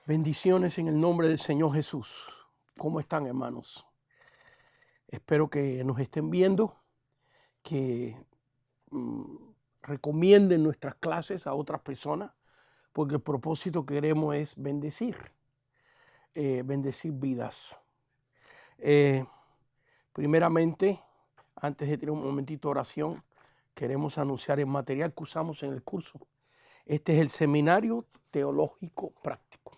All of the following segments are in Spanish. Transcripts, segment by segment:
Bendiciones en el nombre del Señor Jesús. ¿Cómo están, hermanos? Espero que nos estén viendo, que mm, recomienden nuestras clases a otras personas, porque el propósito que queremos es bendecir vidas. Primeramente, antes de tener un momentito de oración, queremos anunciar el material que usamos en el curso. Este es el Seminario Teológico Práctico.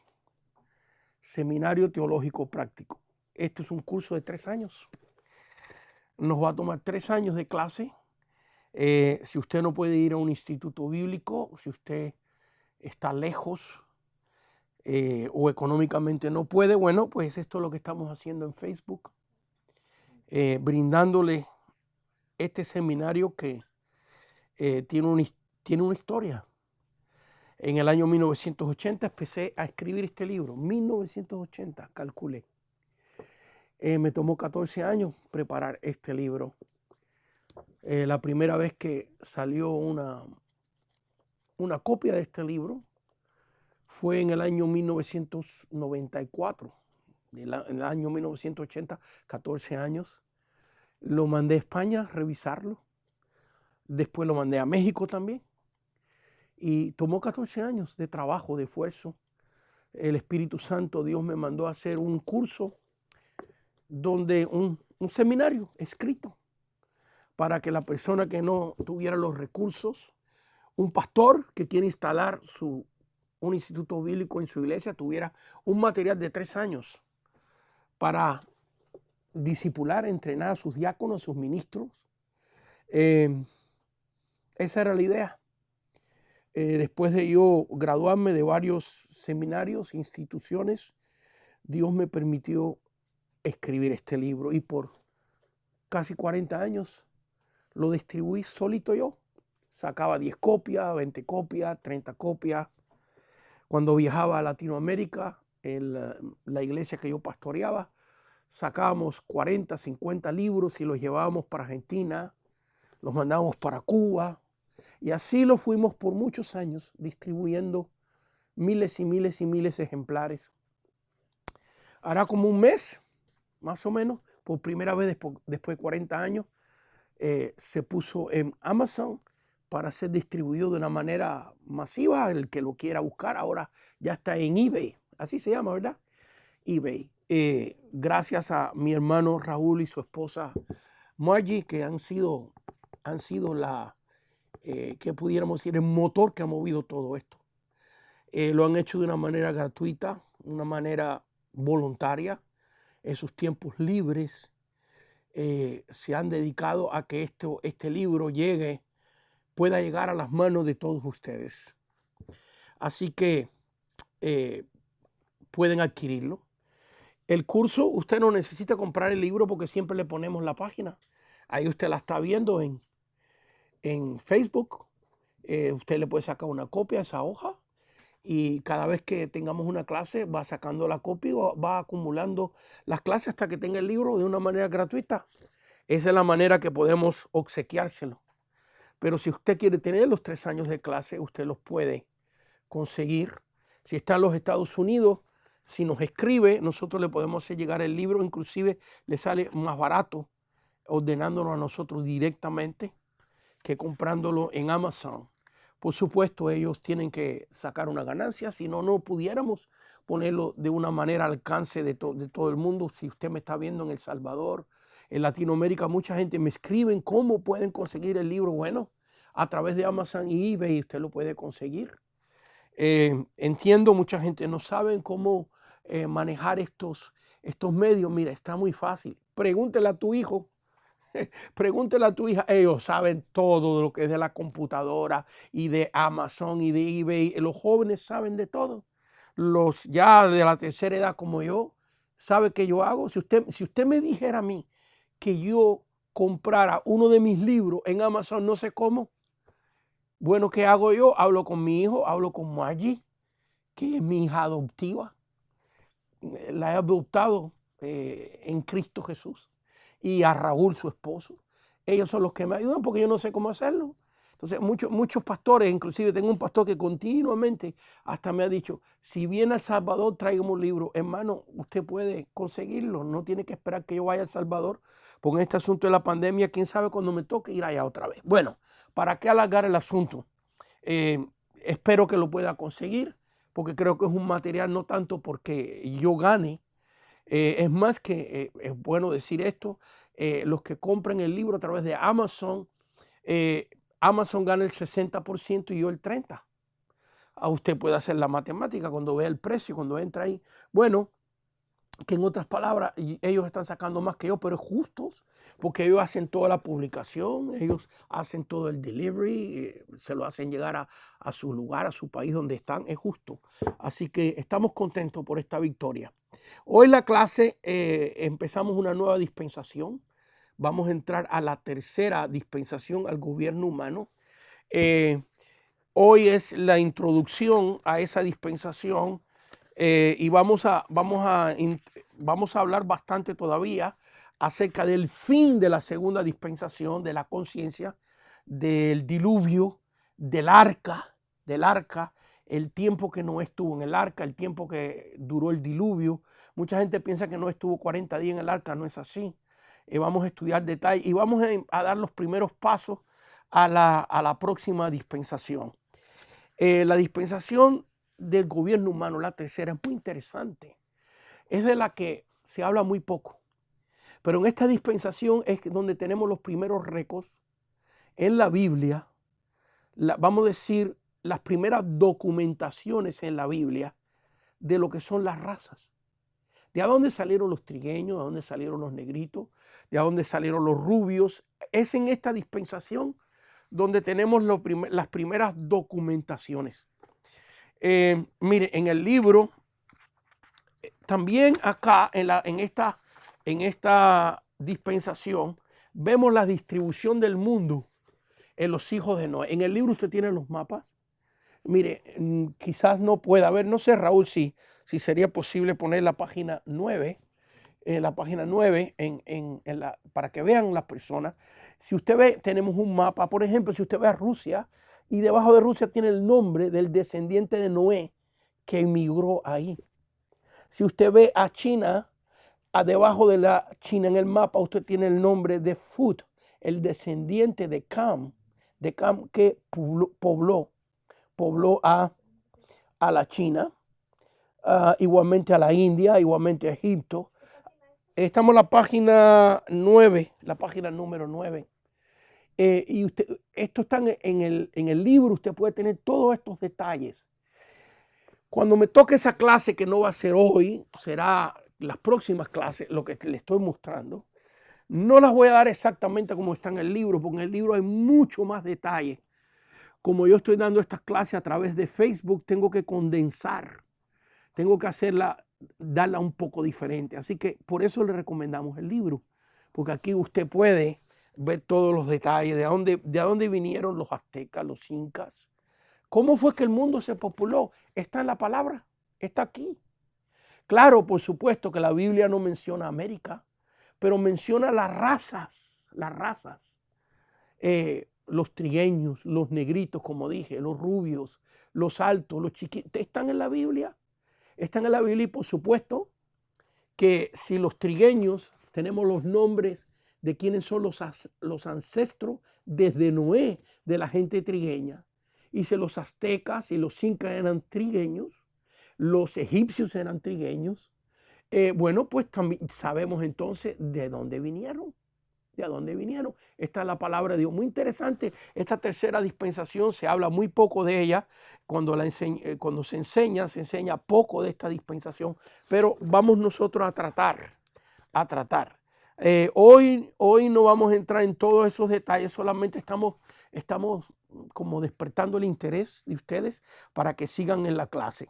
Seminario Teológico Práctico. Este es un curso de 3 años. Nos va a tomar 3 años de clase. Si usted no puede ir a un instituto bíblico, si usted está lejos o económicamente no puede, bueno, pues esto es lo que estamos haciendo en Facebook, brindándole este seminario que tiene una historia. En el año 1980 empecé a escribir este libro, 1980, calculé. Me tomó 14 años preparar este libro. La primera vez que salió una copia de este libro fue en el año 1994. En el año 1980, 14 años. Lo mandé a España a revisarlo. Después lo mandé a México también. Y tomó 14 años de trabajo, de esfuerzo. El Espíritu Santo, Dios me mandó a hacer un curso donde un seminario escrito para que la persona que no tuviera los recursos, un pastor que quiere instalar un instituto bíblico en su iglesia, tuviera un material de 3 años para discipular, entrenar a sus diáconos, a sus ministros. Esa era la idea. Después de yo graduarme de varios seminarios, instituciones, Dios me permitió escribir este libro y por casi 40 años lo distribuí solito yo. Sacaba 10 copias, 20 copias, 30 copias. Cuando viajaba a Latinoamérica, la iglesia que yo pastoreaba, sacábamos 40, 50 libros y los llevábamos para Argentina, los mandábamos para Cuba, y así lo fuimos por muchos años, distribuyendo miles y miles y miles de ejemplares. Hará como un mes, más o menos, por primera vez después de 40 años, se puso en Amazon para ser distribuido de una manera masiva. El que lo quiera buscar ahora ya está en eBay, así se llama, ¿verdad? eBay. Gracias a mi hermano Raúl y su esposa Margie, que han sido que pudiéramos decir, el motor que ha movido todo esto. Lo han hecho de una manera gratuita, una manera voluntaria. En sus tiempos libres se han dedicado a que este libro pueda llegar a las manos de todos ustedes. Así que pueden adquirirlo. El curso, usted no necesita comprar el libro porque siempre le ponemos la página. Ahí usted la está viendo en Facebook. Usted le puede sacar una copia a esa hoja y cada vez que tengamos una clase va sacando la copia o va acumulando las clases hasta que tenga el libro de una manera gratuita. Esa es la manera que podemos obsequiárselo. Pero si usted quiere tener los 3 años de clase, usted los puede conseguir. Si está en los Estados Unidos, si nos escribe, nosotros le podemos hacer llegar el libro, inclusive le sale más barato ordenándolo a nosotros directamente que comprándolo en Amazon. Por supuesto, ellos tienen que sacar una ganancia, si no, no pudiéramos ponerlo de una manera al alcance de todo el mundo. Si usted me está viendo en El Salvador, en Latinoamérica, mucha gente me escribe cómo pueden conseguir el libro. Bueno, a través de Amazon y eBay usted lo puede conseguir. Entiendo, mucha gente no sabe cómo manejar estos medios. Mira, está muy fácil. Pregúntele a tu hijo. Pregúntele a tu hija, ellos saben todo de lo que es de la computadora y de Amazon y de eBay. Los jóvenes saben de todo. Los ya de la tercera edad como yo, ¿sabe qué yo hago? Si usted me dijera a mí que yo comprara uno de mis libros en Amazon, no sé cómo. Bueno, ¿qué hago yo? Hablo con mi hijo, hablo con Maggie, que es mi hija adoptiva. La he adoptado en Cristo Jesús. Y a Raúl, su esposo. Ellos son los que me ayudan porque yo no sé cómo hacerlo. Entonces, muchos pastores, inclusive tengo un pastor que continuamente hasta me ha dicho, si viene a El Salvador, tráigame un libro. Hermano, usted puede conseguirlo, no tiene que esperar que yo vaya a El Salvador, porque en este asunto de la pandemia, quién sabe cuándo me toque ir allá otra vez. Bueno, ¿para qué alargar el asunto? Espero que lo pueda conseguir, porque creo que es un material no tanto porque yo gane, es más que, es bueno decir esto, los que compren el libro a través de Amazon, Amazon gana el 60% y yo el 30%. A usted puede hacer la matemática cuando vea el precio, cuando entra ahí. Bueno, que en otras palabras, ellos están sacando más que yo, pero es justos, porque ellos hacen toda la publicación, ellos hacen todo el delivery, se lo hacen llegar a su lugar, a su país donde están, es justo. Así que estamos contentos por esta victoria. Hoy en la clase empezamos una nueva dispensación. Vamos a entrar a la tercera dispensación al gobierno humano. Hoy es la introducción a esa dispensación. Y vamos a hablar bastante todavía acerca del fin de la segunda dispensación, de la conciencia, del diluvio, del arca, el tiempo que Noé estuvo en el arca, el tiempo que duró el diluvio. Mucha gente piensa que Noé estuvo 40 días en el arca, no es así. Vamos a estudiar detalles y vamos a dar los primeros pasos a la próxima dispensación. La dispensación del gobierno humano, la tercera, es muy interesante. Es de la que se habla muy poco. Pero en esta dispensación es donde tenemos los primeros récords en la Biblia, vamos a decir, las primeras documentaciones en la Biblia de lo que son las razas. ¿De dónde salieron los trigueños? ¿De dónde salieron los negritos? ¿De dónde salieron los rubios? Es en esta dispensación donde tenemos las primeras documentaciones. Mire, en el libro, también acá en esta dispensación, vemos la distribución del mundo en los hijos de Noé. En el libro usted tiene los mapas. Mire, quizás no pueda ver, no sé, Raúl, si sería posible poner la página 9, para que vean las personas. Si usted ve, tenemos un mapa, por ejemplo, si usted ve a Rusia, y debajo de Rusia tiene el nombre del descendiente de Noé que emigró ahí. Si usted ve a China, debajo de la China en el mapa, usted tiene el nombre de Fut, el descendiente de Cam que pobló a la China, igualmente a la India, igualmente a Egipto. Estamos en la página 9, la página número 9. Y esto está en el libro, usted puede tener todos estos detalles. Cuando me toque esa clase, que no va a ser hoy, será las próximas clases, lo que le estoy mostrando, no las voy a dar exactamente como está en el libro, porque en el libro hay mucho más detalle. Como yo estoy dando estas clases a través de Facebook, tengo que condensar, tengo que darla un poco diferente. Así que por eso le recomendamos el libro, porque aquí usted puede ver todos los detalles, de dónde vinieron los aztecas, los incas, cómo fue que el mundo se populó. Está en la palabra, está aquí. Claro, por supuesto que la Biblia no menciona América, pero menciona las razas, los trigueños, los negritos, como dije, los rubios, los altos, los chiquitos, están en la Biblia. Están en la Biblia y por supuesto que si los trigueños tenemos los nombres de quiénes son los ancestros desde Noé de la gente trigueña, y si los aztecas y los incas eran trigueños, los egipcios eran trigueños, bueno, pues también sabemos entonces de dónde vinieron. ¿De dónde vinieron? Esta es la palabra de Dios. Muy interesante. Esta tercera dispensación se habla muy poco de ella. Cuando se enseña poco de esta dispensación. Pero vamos nosotros a tratar. Hoy no vamos a entrar en todos esos detalles. Solamente estamos como despertando el interés de ustedes para que sigan en la clase.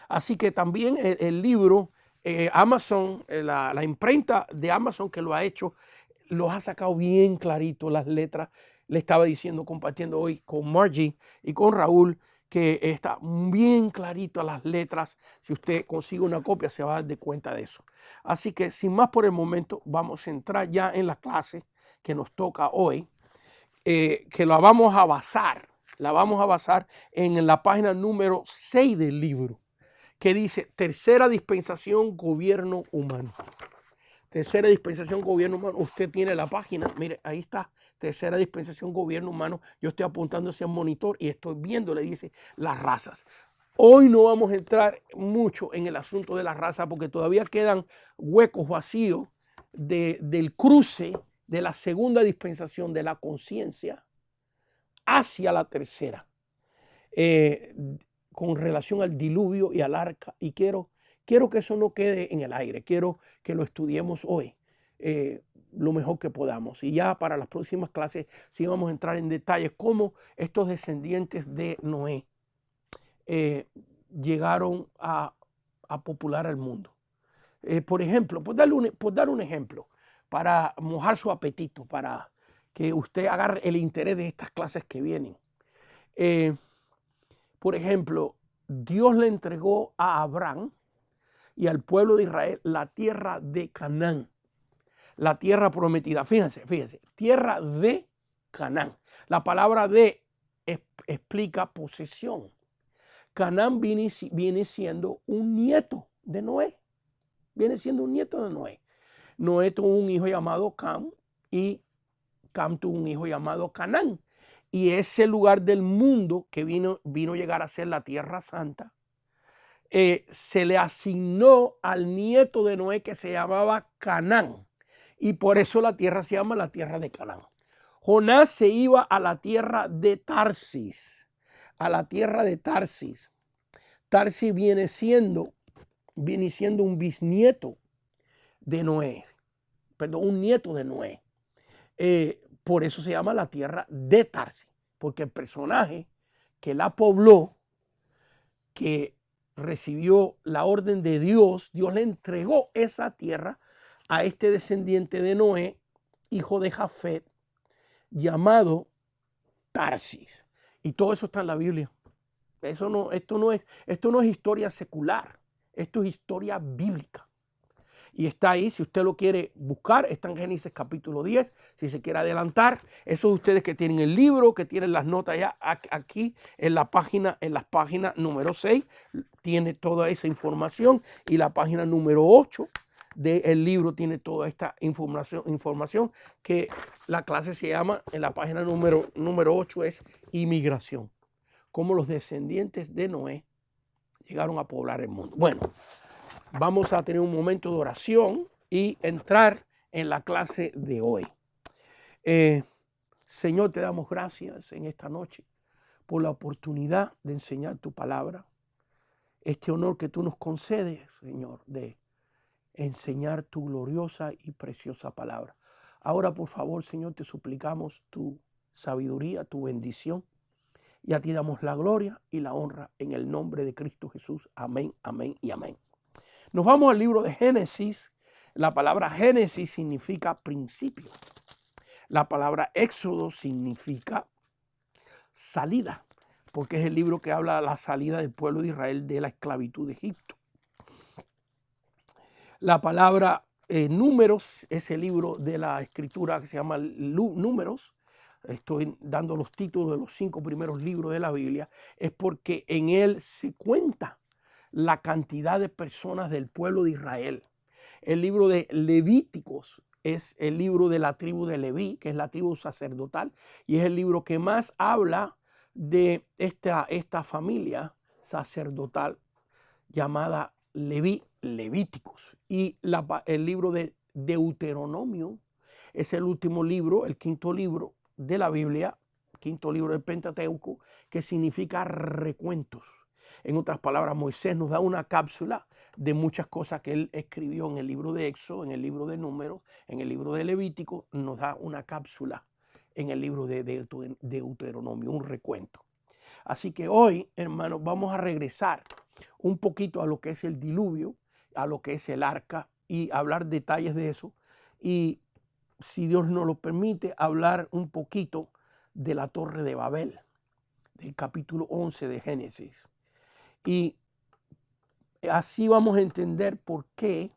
Así que también el libro, Amazon, la imprenta de Amazon que lo ha hecho, los ha sacado bien clarito las letras. Le estaba diciendo, compartiendo hoy con Margie y con Raúl, que está bien clarito las letras. Si usted consigue una copia, se va a dar de cuenta de eso. Así que sin más por el momento, vamos a entrar ya en la clase que nos toca hoy. que la vamos a basar. La vamos a basar en la página número 6 del libro, que dice Tercera Dispensación, Gobierno Humano. Tercera Dispensación, Gobierno Humano. Usted tiene la página, mire, ahí está. Tercera Dispensación, Gobierno Humano. Yo estoy apuntando hacia el monitor y estoy viendo, le dice, las razas. Hoy no vamos a entrar mucho en el asunto de las razas porque todavía quedan huecos vacíos del cruce de la segunda dispensación de la conciencia hacia la tercera, con relación al diluvio y al arca. Y quiero que eso no quede en el aire, quiero que lo estudiemos hoy lo mejor que podamos. Y ya para las próximas clases sí vamos a entrar en detalles cómo estos descendientes de Noé llegaron a popular el mundo. Por ejemplo, por dar un ejemplo, para mojar su apetito, para que usted agarre el interés de estas clases que vienen. Por ejemplo, Dios le entregó a Abraham y al pueblo de Israel la tierra de Canaán, la tierra prometida. Fíjense, tierra de Canaán. La palabra de explica posesión. Canaán viene siendo un nieto de Noé. Viene siendo un nieto de Noé. Noé tuvo un hijo llamado Cam y Cam tuvo un hijo llamado Canaán. Y ese lugar del mundo que vino a llegar a ser la Tierra Santa, se le asignó al nieto de Noé que se llamaba Canaán. Y por eso la tierra se llama la tierra de Canaán. Jonás se iba a la tierra de Tarsis. A la tierra de Tarsis. Tarsis viene siendo un bisnieto de Noé. Perdón, un nieto de Noé. Por eso se llama la tierra de Tarsis. Porque el personaje que la pobló, que recibió la orden de Dios, Dios le entregó esa tierra a este descendiente de Noé, hijo de Jafet, llamado Tarsis. Y todo eso está en la Biblia. Esto no es historia secular, esto es historia bíblica. Y está ahí, si usted lo quiere buscar, está en Génesis capítulo 10, si se quiere adelantar. Esos de ustedes que tienen el libro, que tienen las notas ya aquí en las páginas número 6, tiene toda esa información. Y la página número 8 del libro tiene toda esta información que la clase se llama, en la página número 8 es Inmigración. Cómo los descendientes de Noé llegaron a poblar el mundo. Bueno, vamos a tener un momento de oración y entrar en la clase de hoy. Señor, te damos gracias en esta noche por la oportunidad de enseñar tu palabra. Este honor que tú nos concedes, Señor, de enseñar tu gloriosa y preciosa palabra. Ahora, por favor, Señor, te suplicamos tu sabiduría, tu bendición. Y a ti damos la gloria y la honra en el nombre de Cristo Jesús. Amén, amén y amén. Nos vamos al libro de Génesis. La palabra Génesis significa principio. La palabra Éxodo significa salida, porque es el libro que habla de la salida del pueblo de Israel de la esclavitud de Egipto. La palabra Números es el libro de la escritura que se llama Números. Estoy dando los títulos de los 5 primeros libros de la Biblia. Es porque en él se cuenta la cantidad de personas del pueblo de Israel. El libro de Levíticos es el libro de la tribu de Leví, que es la tribu sacerdotal, y es el libro que más habla de esta familia sacerdotal llamada Levíticos. Y el libro de Deuteronomio es el último libro, el 5.º libro de la Biblia, 5.º libro del Pentateuco, que significa recuentos. En otras palabras, Moisés nos da una cápsula de muchas cosas que él escribió en el libro de Éxodo, en el libro de Números, en el libro de Levítico, nos da una cápsula en el libro de Deuteronomio, un recuento. Así que hoy, hermanos, vamos a regresar un poquito a lo que es el diluvio, a lo que es el arca y hablar detalles de eso. Y si Dios nos lo permite, hablar un poquito de la Torre de Babel, del capítulo 11 de Génesis. Y así vamos a entender por qué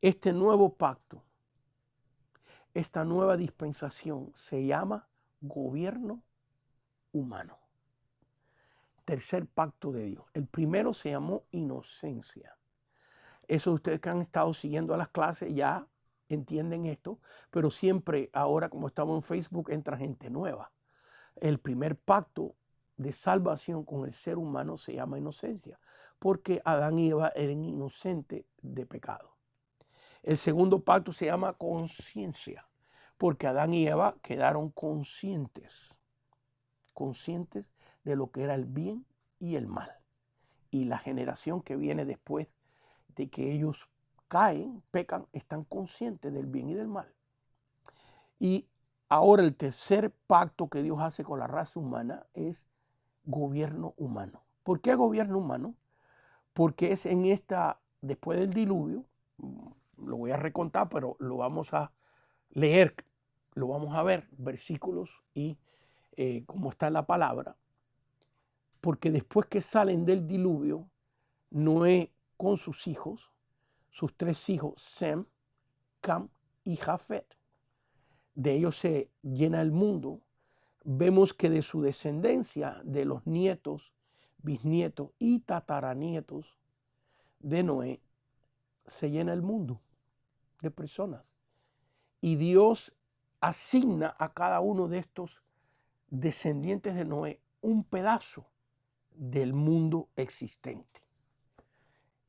este nuevo pacto, esta nueva dispensación se llama gobierno humano. Tercer pacto de Dios. El primero se llamó inocencia. Eso ustedes que han estado siguiendo a las clases ya entienden esto, pero siempre ahora como estamos en Facebook entra gente nueva. El primer pacto de salvación con el ser humano se llama inocencia, porque Adán y Eva eran inocentes de pecado. El segundo pacto se llama conciencia, porque Adán y Eva quedaron conscientes de lo que era el bien y el mal. Y la generación que viene después de que ellos caen, pecan, están conscientes del bien y del mal. Y ahora el tercer pacto que Dios hace con la raza humana es gobierno humano. ¿Por qué gobierno humano? Porque es en después del diluvio, lo voy a recontar, pero lo vamos a leer, lo vamos a ver, versículos y cómo está la palabra. Porque después que salen del diluvio, Noé con sus hijos, sus 3 hijos, Sem, Cam y Jafet, de ellos se llena el mundo. Vemos que de su descendencia, de los nietos, bisnietos y tataranietos de Noé, se llena el mundo de personas. Y Dios asigna a cada uno de estos descendientes de Noé un pedazo del mundo existente.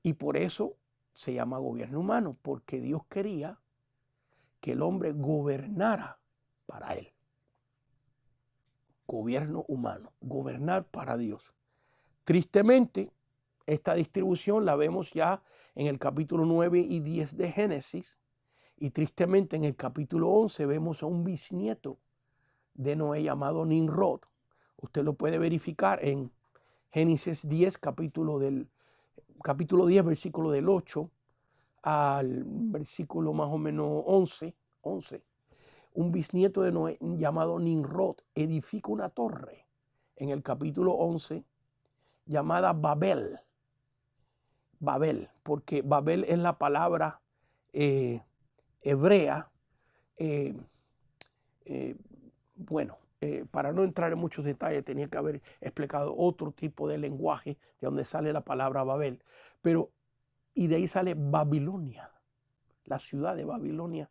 Y por eso se llama gobierno humano, porque Dios quería que el hombre gobernara para él. Gobierno humano, gobernar para Dios. Tristemente, esta distribución la vemos ya en el capítulo 9 y 10 de Génesis, y tristemente en el capítulo 11 vemos a un bisnieto de Noé llamado Nimrod. Usted lo puede verificar en Génesis 10, capítulo 10, versículo del 8 al versículo más o menos 11. Un bisnieto de Noé llamado Nimrod edifica una torre en el capítulo 11 llamada Babel. Babel, porque Babel es la palabra hebrea. Para no entrar en muchos detalles, tenía que haber explicado otro tipo de lenguaje de donde sale la palabra Babel. Y de ahí sale Babilonia, la ciudad de Babilonia.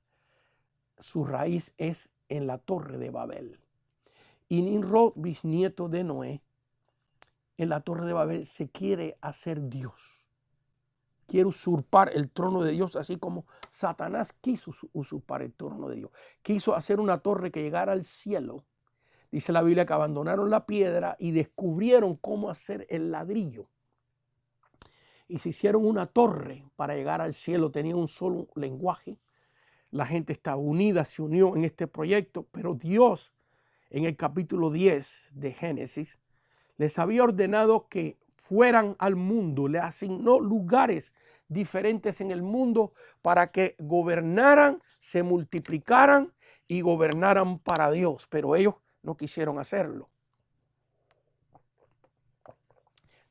Su raíz es en la torre de Babel. Y Nimrod, bisnieto de Noé, en la torre de Babel se quiere hacer Dios. Quiere usurpar el trono de Dios, así como Satanás quiso usurpar el trono de Dios. Quiso hacer una torre que llegara al cielo. Dice la Biblia que abandonaron la piedra y descubrieron cómo hacer el ladrillo. Y se hicieron una torre para llegar al cielo. Tenían un solo lenguaje. La gente estaba unida, se unió en este proyecto, pero Dios en el capítulo 10 de Génesis les había ordenado que fueran al mundo, le asignó lugares diferentes en el mundo para que gobernaran, se multiplicaran y gobernaran para Dios, pero ellos no quisieron hacerlo.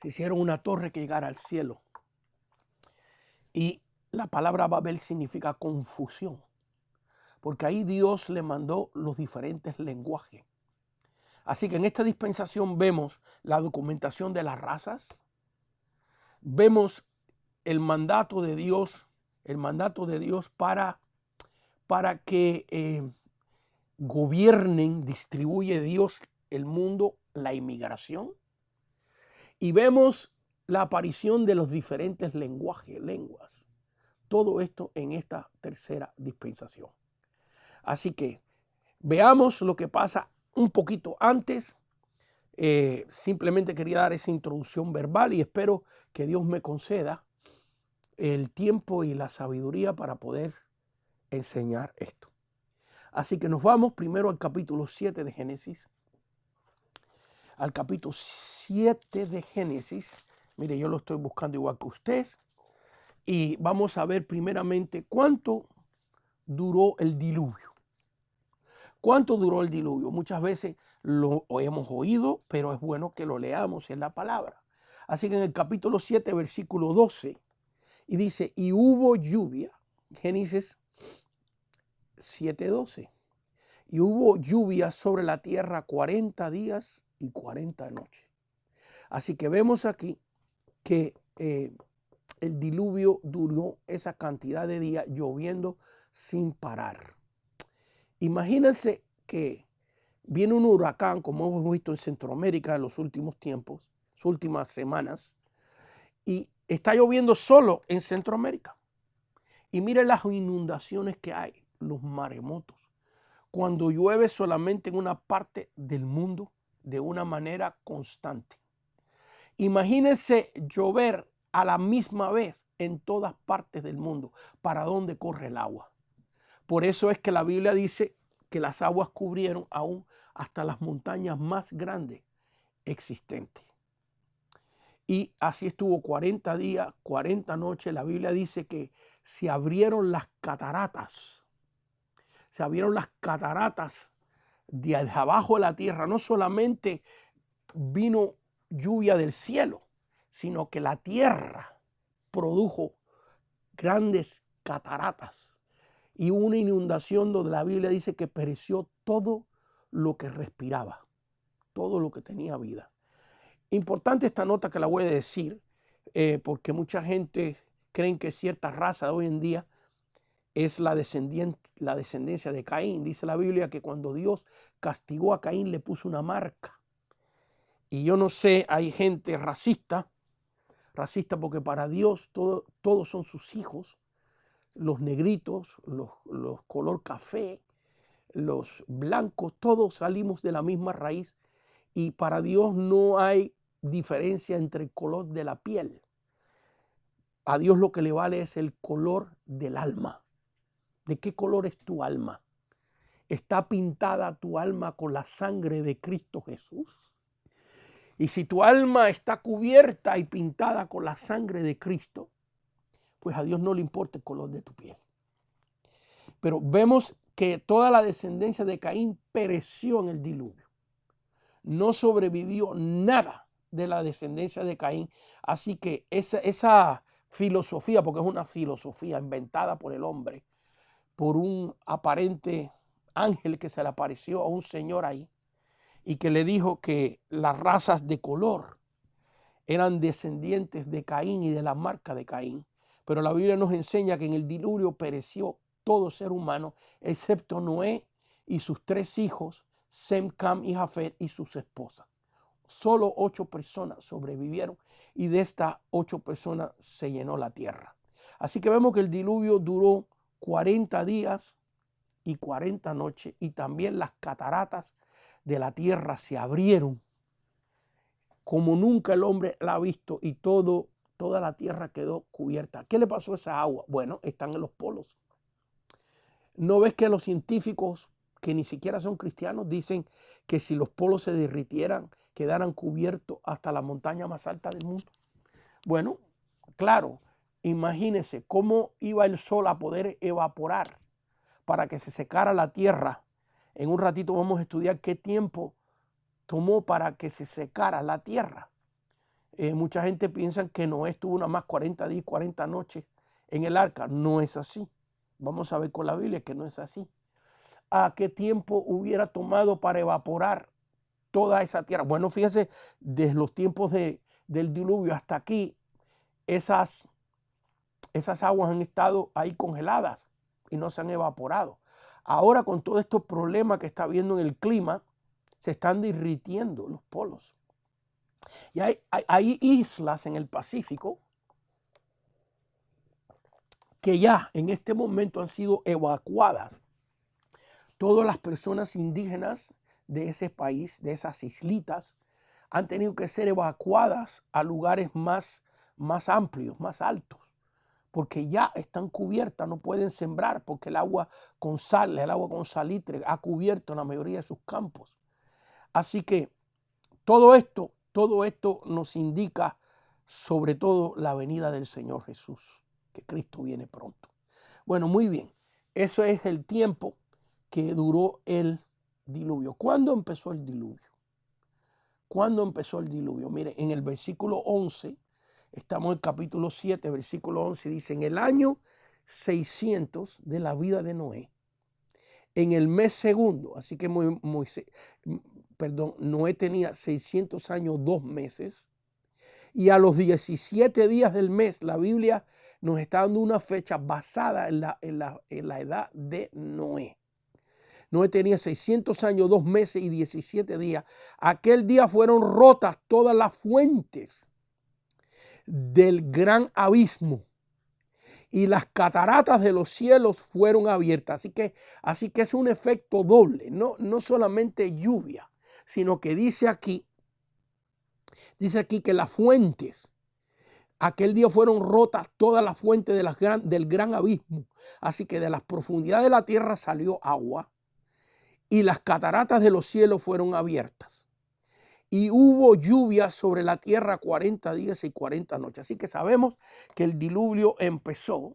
Se hicieron una torre que llegara al cielo. Y la palabra Babel significa confusión, porque ahí Dios le mandó los diferentes lenguajes. Así que en esta dispensación vemos la documentación de las razas, vemos el mandato de Dios para que gobiernen, distribuye Dios el mundo, la inmigración, y vemos la aparición de los diferentes lenguas. Todo esto en esta tercera dispensación. Así que veamos lo que pasa un poquito antes. Simplemente quería dar esa introducción verbal y espero que Dios me conceda el tiempo y la sabiduría para poder enseñar esto. Así que nos vamos primero al capítulo 7 de Génesis. Al capítulo 7 de Génesis. Mire, yo lo estoy buscando igual que ustedes. Y vamos a ver primeramente cuánto duró el diluvio. ¿Cuánto duró el diluvio? Muchas veces lo hemos oído, pero es bueno que lo leamos en la palabra. Así que en el capítulo 7, versículo 12, y dice, y hubo lluvia, Génesis 7:12, y hubo lluvia sobre la tierra 40 días y 40 noches. Así que vemos aquí que el diluvio duró esa cantidad de días lloviendo sin parar. Imagínense que viene un huracán, como hemos visto en Centroamérica en los últimos tiempos, las últimas semanas, y está lloviendo solo en Centroamérica. Y miren las inundaciones que hay, los maremotos. Cuando llueve solamente en una parte del mundo de una manera constante. Imagínense llover a la misma vez en todas partes del mundo. ¿Para dónde corre el agua? Por eso es que la Biblia dice que las aguas cubrieron aún hasta las montañas más grandes existentes. Y así estuvo 40 días, 40 noches. La Biblia dice que se abrieron las cataratas. Se abrieron las cataratas de abajo de la tierra. No solamente vino lluvia del cielo, sino que la tierra produjo grandes cataratas y una inundación donde la Biblia dice que pereció todo lo que respiraba, todo lo que tenía vida. Importante esta nota que la voy a decir, porque mucha gente cree que cierta raza de hoy en día es la descendencia de Caín. Dice la Biblia que cuando Dios castigó a Caín le puso una marca. Y yo no sé, hay gente racista porque para Dios todos son sus hijos, los negritos, los color café, los blancos, todos salimos de la misma raíz y para Dios no hay diferencia entre el color de la piel. A Dios lo que le vale es el color del alma. ¿De qué color es tu alma? ¿Está pintada tu alma con la sangre de Cristo Jesús? Y si tu alma está cubierta y pintada con la sangre de Cristo, pues a Dios no le importa el color de tu piel. Pero vemos que toda la descendencia de Caín pereció en el diluvio. No sobrevivió nada de la descendencia de Caín. Así que esa filosofía, porque es una filosofía inventada por el hombre, por un aparente ángel que se le apareció a un señor ahí, y que le dijo que las razas de color eran descendientes de Caín y de la marca de Caín. Pero la Biblia nos enseña que en el diluvio pereció todo ser humano, excepto Noé y sus 3 hijos, Sem, Cam y Jafet y sus esposas. Solo 8 personas sobrevivieron y de estas 8 personas se llenó la tierra. Así que vemos que el diluvio duró 40 días y 40 noches y también las cataratas de la tierra se abrieron como nunca el hombre la ha visto y toda la tierra quedó cubierta. ¿Qué le pasó a esa agua? Bueno, están en los polos. ¿No ves que los científicos que ni siquiera son cristianos dicen que si los polos se derritieran quedaran cubiertos hasta la montaña más alta del mundo? Bueno, claro, imagínense cómo iba el sol a poder evaporar para que se secara la tierra. En un ratito vamos a estudiar qué tiempo tomó para que se secara la tierra. Mucha gente piensa que Noé estuvo nada más 40 días, 40 noches en el arca. No es así. Vamos a ver con la Biblia que no es así. ¿A qué tiempo hubiera tomado para evaporar toda esa tierra? Bueno, fíjense, desde los tiempos del diluvio hasta aquí, esas aguas han estado ahí congeladas y no se han evaporado. Ahora con todos estos problemas que está habiendo en el clima, se están derritiendo los polos. Y hay islas en el Pacífico que ya en este momento han sido evacuadas. Todas las personas indígenas de ese país, de esas islitas, han tenido que ser evacuadas a lugares más amplios, más altos, porque ya están cubiertas, no pueden sembrar, porque el agua con sal, el agua con salitre ha cubierto la mayoría de sus campos. Así que todo esto nos indica sobre todo la venida del Señor Jesús, que Cristo viene pronto. Bueno, muy bien, eso es el tiempo que duró el diluvio. ¿Cuándo empezó el diluvio? ¿Cuándo empezó el diluvio? Mire, en el versículo 11, estamos en el capítulo 7, versículo 11, dice, en el año 600 de la vida de Noé, en el mes segundo. Así que Noé tenía 600 años, 2 meses. Y a los 17 días del mes, la Biblia nos está dando una fecha basada en la edad de Noé. Noé tenía 600 años, 2 meses y 17 días. Aquel día fueron rotas todas las fuentes del gran abismo y las cataratas de los cielos fueron abiertas. Así que es un efecto doble, no solamente lluvia, sino que dice aquí que las fuentes, aquel día fueron rotas todas las fuentes del gran abismo. Así que de las profundidades de la tierra salió agua y las cataratas de los cielos fueron abiertas. Y hubo lluvia sobre la tierra 40 días y 40 noches. Así que sabemos que el diluvio empezó.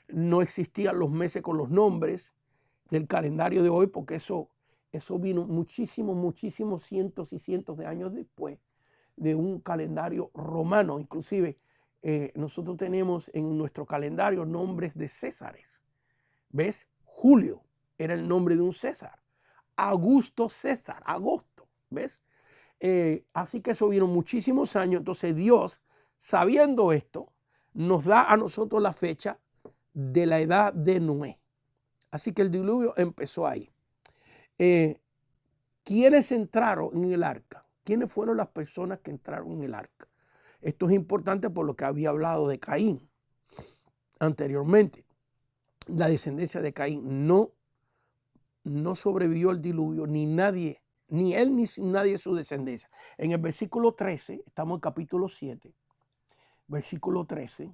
No existían los meses con los nombres del calendario de hoy, porque eso vino muchísimos cientos y cientos de años después de un calendario romano. Inclusive nosotros tenemos en nuestro calendario nombres de Césares. ¿Ves? Julio era el nombre de un César. Augusto César, agosto. ¿Ves? Así que eso vino muchísimos años. Entonces Dios, sabiendo esto, nos da a nosotros la fecha de la edad de Noé. Así que el diluvio empezó ahí. ¿Quiénes entraron en el arca? ¿Quiénes fueron las personas que entraron en el arca? Esto es importante por lo que había hablado de Caín anteriormente. La descendencia de Caín no sobrevivió al diluvio, ni nadie, ni él ni nadie de su descendencia. En el versículo 13, estamos en capítulo 7, versículo 13,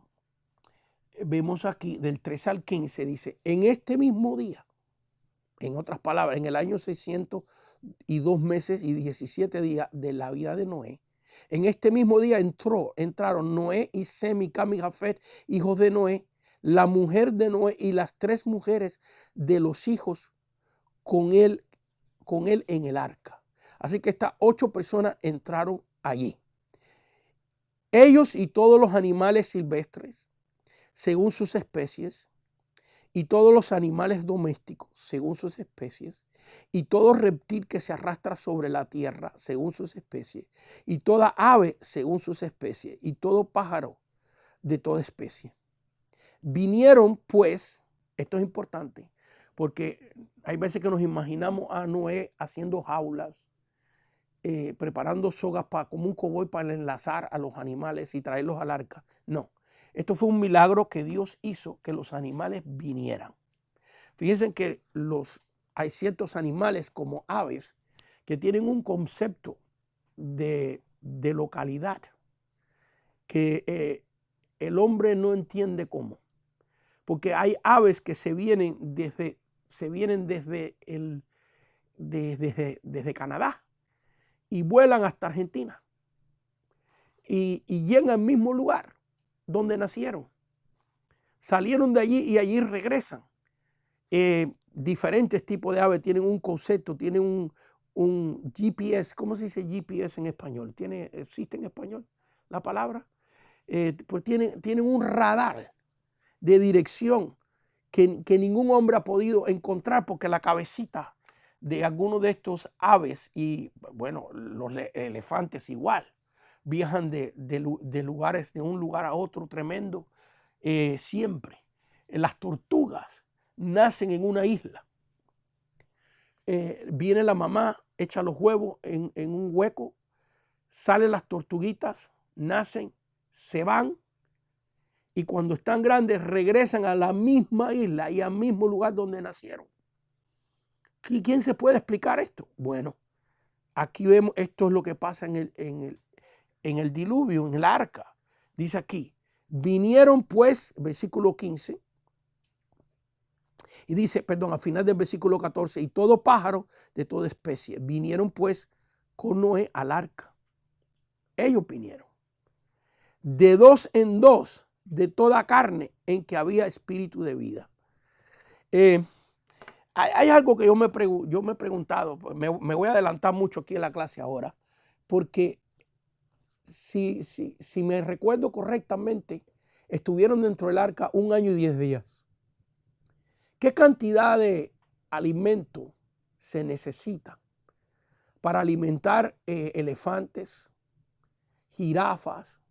vemos aquí del 13 al 15, dice, en este mismo día, en otras palabras, en el año 602 meses y 17 días de la vida de Noé, en este mismo día entraron Noé y Sem y Cam y Jafet, hijos de Noé, la mujer de Noé y las 3 mujeres de los hijos con él en el arca. Así que estas 8 personas entraron allí. Ellos y todos los animales silvestres, según sus especies, y todos los animales domésticos, según sus especies, y todo reptil que se arrastra sobre la tierra, según sus especies, y toda ave, según sus especies, y todo pájaro de toda especie. Vinieron, pues, esto es importante, porque hay veces que nos imaginamos a Noé haciendo jaulas, preparando sogas como un coboy para enlazar a los animales y traerlos al arca. No, esto fue un milagro que Dios hizo, que los animales vinieran. Fíjense que hay ciertos animales como aves que tienen un concepto de localidad que el hombre no entiende cómo. Porque hay aves que se vienen desde Canadá y vuelan hasta Argentina y llegan al mismo lugar donde nacieron. Salieron de allí y allí regresan. Diferentes tipos de aves tienen un concepto, tienen un GPS. ¿Cómo se dice GPS en español? ¿Existe en español la palabra? Pues tienen un radar de dirección que ningún hombre ha podido encontrar, porque la cabecita de algunos de estos aves y, bueno, los elefantes igual, viajan de lugares, de un lugar a otro tremendo, siempre. Las tortugas nacen en una isla. Viene la mamá, echa los huevos en un hueco, salen las tortuguitas, nacen, se van, y cuando están grandes regresan a la misma isla y al mismo lugar donde nacieron. ¿Quién se puede explicar esto? Bueno, aquí vemos, esto es lo que pasa en el diluvio, en el arca. Dice aquí, vinieron pues, versículo 15, y dice, perdón, al final del versículo 14, y todo pájaro de toda especie, vinieron pues con Noé al arca. Ellos vinieron. De 2 en 2, de toda carne en que había espíritu de vida. Hay algo que yo me he preguntado, me voy a adelantar mucho aquí en la clase ahora, porque si me recuerdo correctamente, estuvieron dentro del arca 1 año y 10 días. ¿Qué cantidad de alimento se necesita para alimentar elefantes, jirafas,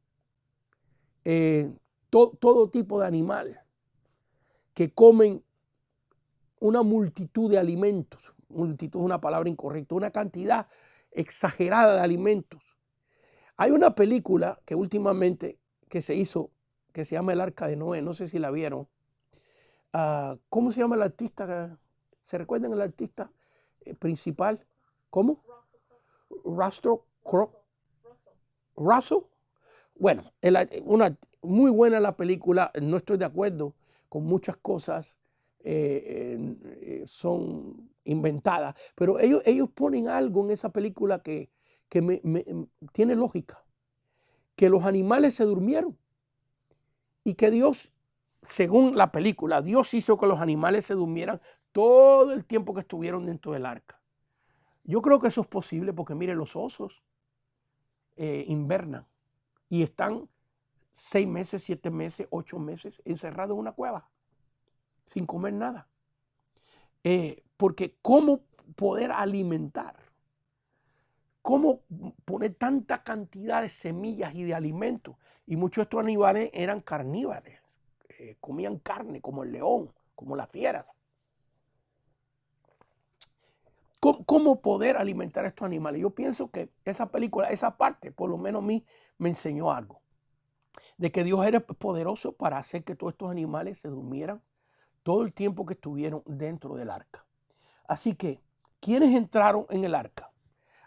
todo tipo de animal que comen una multitud de alimentos. Multitud es una palabra incorrecta, una cantidad exagerada de alimentos. Hay una película que últimamente que se hizo que se llama El Arca de Noé, no sé si la vieron. ¿Cómo se llama el artista? ¿Se recuerdan el artista principal? ¿Cómo? Russell Crowe. Russell. Bueno, una muy buena la película. No estoy de acuerdo con muchas cosas, son inventadas, pero ellos ponen algo en esa película que tiene lógica, que los animales se durmieron y que Dios, según la película, Dios hizo que los animales se durmieran todo el tiempo que estuvieron dentro del arca. Yo creo que eso es posible porque, mire, los osos invernan y están 6 meses, 7 meses, 8 meses encerrados en una cueva sin comer nada. Porque ¿cómo poder alimentar? ¿Cómo poner tanta cantidad de semillas y de alimentos? Y muchos de estos animales eran carnívoros, comían carne como el león, como las fieras. ¿Cómo poder alimentar a estos animales? Yo pienso que esa película, esa parte, por lo menos a mí me enseñó algo. De que Dios era poderoso para hacer que todos estos animales se durmieran todo el tiempo que estuvieron dentro del arca. Así que, ¿quiénes entraron en el arca?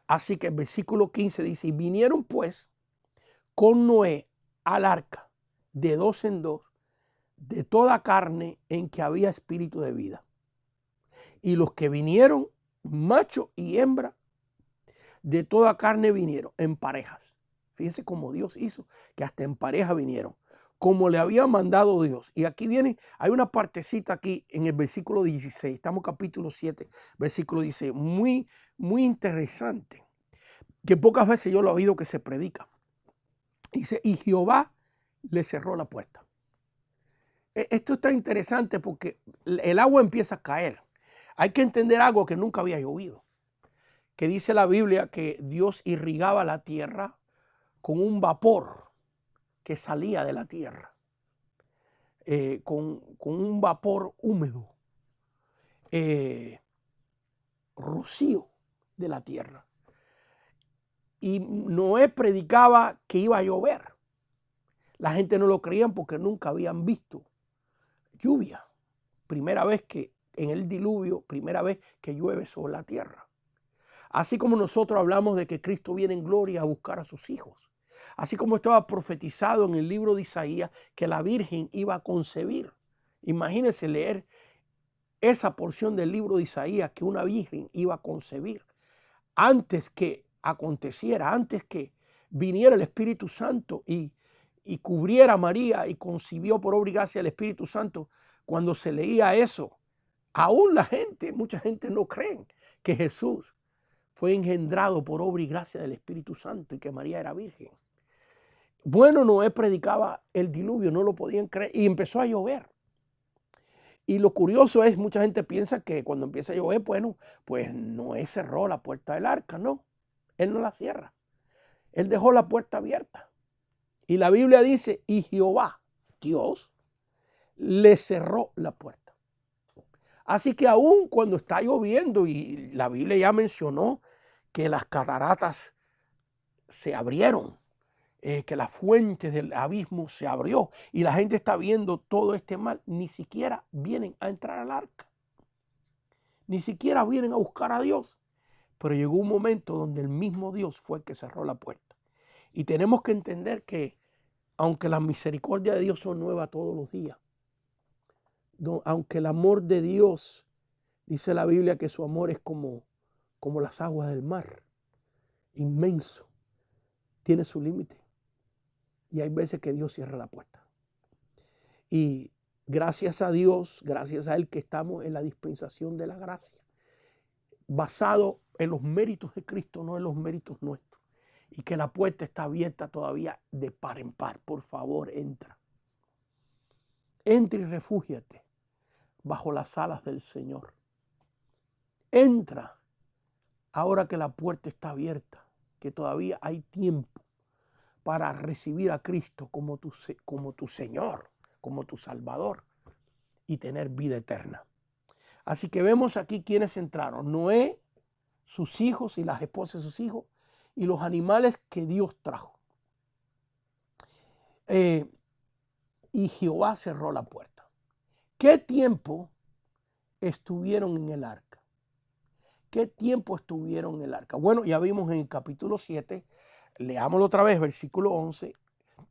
Así que el versículo 15 dice, y vinieron pues con Noé al arca de 2 en 2, de toda carne en que había espíritu de vida. Y los que vinieron, macho y hembra, de toda carne vinieron en parejas. Fíjense cómo Dios hizo, que hasta en pareja vinieron, como le había mandado Dios. Y aquí viene, hay una partecita aquí en el versículo 16, estamos capítulo 7, versículo 16, muy, muy interesante, que pocas veces yo lo he oído que se predica. Dice, y Jehová le cerró la puerta. Esto está interesante porque el agua empieza a caer. Hay que entender algo que nunca había llovido, que dice la Biblia que Dios irrigaba la tierra con un vapor que salía de la tierra, con un vapor húmedo, rocío de la tierra. Y Noé predicaba que iba a llover. La gente no lo creían porque nunca habían visto lluvia. Primera vez que en el diluvio, primera vez que llueve sobre la tierra. Así como nosotros hablamos de que Cristo viene en gloria a buscar a sus hijos. Así como estaba profetizado en el libro de Isaías que la Virgen iba a concebir. Imagínense leer esa porción del libro de Isaías, que una virgen iba a concebir. Antes que aconteciera, antes que viniera el Espíritu Santo y cubriera a María y concibió por obra y gracia del Espíritu Santo, cuando se leía eso, aún mucha gente no cree que Jesús fue engendrado por obra y gracia del Espíritu Santo y que María era virgen. Bueno, Noé predicaba el diluvio, no lo podían creer y empezó a llover. Y lo curioso es, mucha gente piensa que cuando empieza a llover, bueno, pues Noé cerró la puerta del arca. No, él no la cierra. Él dejó la puerta abierta. Y la Biblia dice, y Jehová, Dios, le cerró la puerta. Así que aún cuando está lloviendo, y la Biblia ya mencionó que las cataratas se abrieron, que la fuente del abismo se abrió y la gente está viendo todo este mal, ni siquiera vienen a entrar al arca. Ni siquiera vienen a buscar a Dios. Pero llegó un momento donde el mismo Dios fue el que cerró la puerta. Y tenemos que entender que aunque las misericordias de Dios son nuevas todos los días, aunque el amor de Dios, dice la Biblia que su amor es como las aguas del mar, inmenso, tiene su límite. Y hay veces que Dios cierra la puerta. Y gracias a Dios, gracias a Él que estamos en la dispensación de la gracia, basado en los méritos de Cristo, no en los méritos nuestros. Y que la puerta está abierta todavía de par en par. Por favor, entra. Entra y refúgiate bajo las alas del Señor. entra ahora que la puerta está abierta, que todavía hay tiempo para recibir a Cristo como tu Señor, como tu Salvador y tener vida eterna. Así que vemos aquí quienes entraron: Noé, sus hijos y las esposas de sus hijos, y los animales que Dios trajo. Y Jehová cerró la puerta. ¿Qué tiempo estuvieron en el arca? ¿Qué tiempo estuvieron en el arca? Bueno, ya vimos en el capítulo 7, leámoslo otra vez, versículo 11,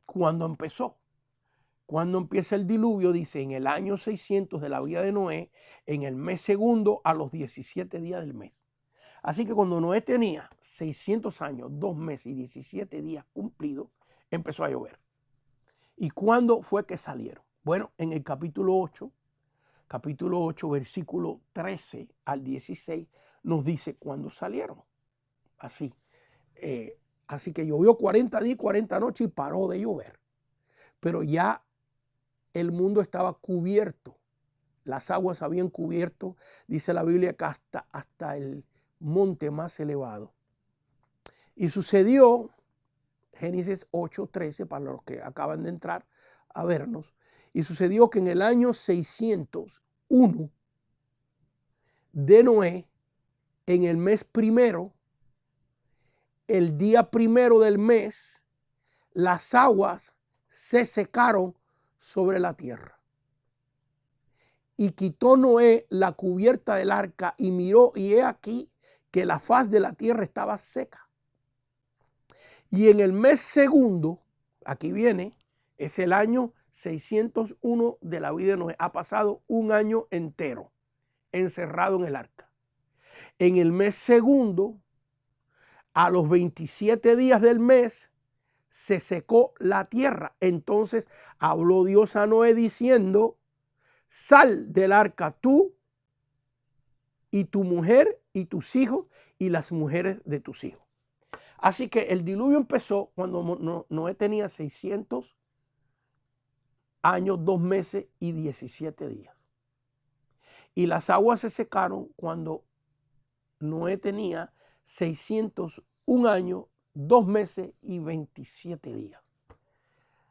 cuando empezó. Cuando empieza el diluvio, dice, en el año 600 de la vida de Noé, en el mes segundo, a los 17 días del mes. Así que cuando Noé tenía 600 años, 2 meses y 17 días cumplidos, empezó a llover. ¿Y cuándo fue que salieron? Bueno, en el capítulo 8, versículo 13 al 16, nos dice cuándo salieron. Así que llovió 40 días, 40 noches y paró de llover. Pero ya el mundo estaba cubierto. Las aguas habían cubierto, dice la Biblia, que hasta el monte más elevado. Y sucedió, Génesis 8:13, para los que acaban de entrar a vernos, y sucedió que en el año 601 de Noé, en el mes primero, el día primero del mes, las aguas se secaron sobre la tierra. Y quitó Noé la cubierta del arca y miró, y he aquí que la faz de la tierra estaba seca. Y en el mes segundo, aquí viene, es el año 601 de la vida de Noé. Ha pasado un año entero encerrado en el arca. En el mes segundo, a los 27 días del mes, se secó la tierra. Entonces habló Dios a Noé diciendo: sal del arca tú y tu mujer y tus hijos y las mujeres de tus hijos. Así que el diluvio empezó cuando Noé tenía 600 años, 2 meses y 17 días. Y las aguas se secaron cuando Noé tenía 601 años, 2 meses y 27 días.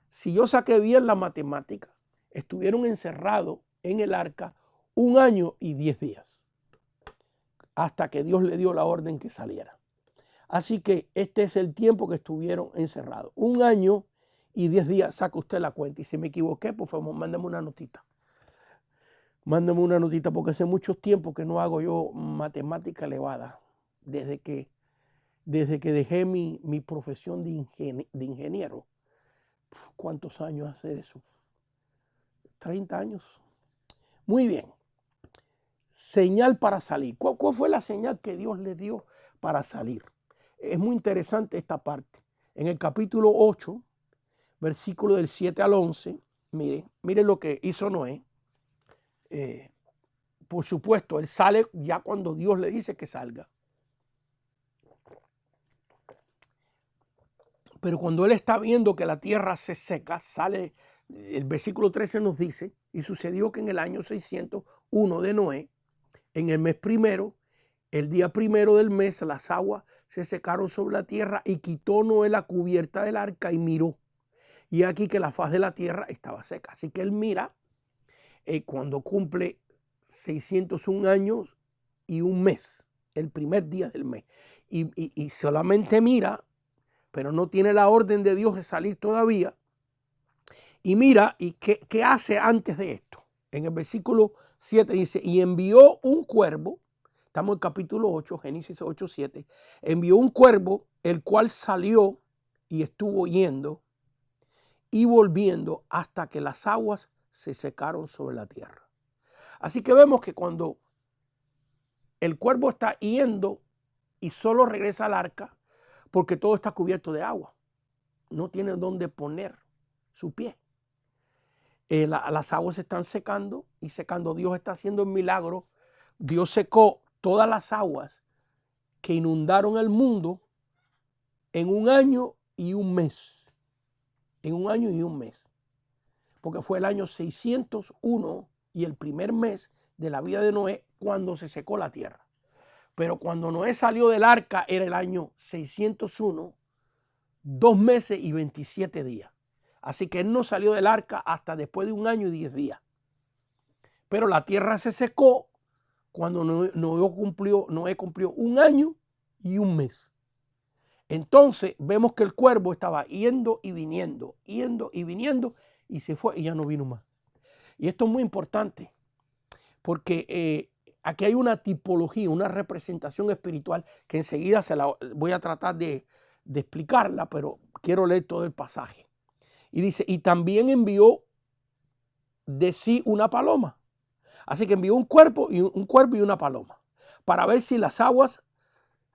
Si yo saqué bien la matemática, estuvieron encerrados en el arca 1 año y 10 días, hasta que Dios le dio la orden que saliera. Así que este es el tiempo que estuvieron encerrados. 1 año y 10 días, saca usted la cuenta. Y si me equivoqué, por favor, mándame una notita. Mándame una notita, porque hace mucho tiempo que no hago yo matemática elevada. Desde que dejé mi profesión de ingeniero. ¿Cuántos años hace eso? 30 años. Muy bien. Señal para salir. ¿Cuál fue la señal que Dios le dio para salir? Es muy interesante esta parte. En el capítulo 8, versículo del 7 al 11, mire lo que hizo Noé. Por supuesto, él sale ya cuando Dios le dice que salga. Pero cuando él está viendo que la tierra se seca, sale, el versículo 13 nos dice: y sucedió que en el año 601 de Noé, en el mes primero, el día primero del mes, las aguas se secaron sobre la tierra, y quitó Noé la cubierta del arca y miró. Y aquí que la faz de la tierra estaba seca. Así que él mira cuando cumple 601 años y 1 mes, el primer día del mes. Y solamente mira, pero no tiene la orden de Dios de salir todavía. Y mira, ¿y qué hace antes de esto? En el versículo 7 dice: y envió un cuervo. Estamos en el capítulo 8, Génesis 8, 7. Envió un cuervo, el cual salió y estuvo yendo y volviendo hasta que las aguas se secaron sobre la tierra. Así que vemos que cuando el cuervo está yendo y solo regresa al arca, porque todo está cubierto de agua, no tiene dónde poner su pie. Las aguas se están secando y secando. Dios está haciendo un milagro. Dios secó todas las aguas que inundaron el mundo en 1 año y 1 mes. En 1 año y 1 mes. Porque fue el año 601 y el primer mes de la vida de Noé cuando se secó la tierra. Pero cuando Noé salió del arca era el año 601, 2 meses y 27 días. Así que él no salió del arca hasta después de 1 año y 10 días. Pero la tierra se secó cuando Noé cumplió 1 año y 1 mes. Entonces vemos que el cuervo estaba yendo y viniendo, y se fue y ya no vino más. Y esto es muy importante porque aquí hay una tipología, una representación espiritual que enseguida se la voy a tratar de explicarla, pero quiero leer todo el pasaje. Y dice, y también envió de sí una paloma. Así que envió un cuervo y una paloma para ver si las aguas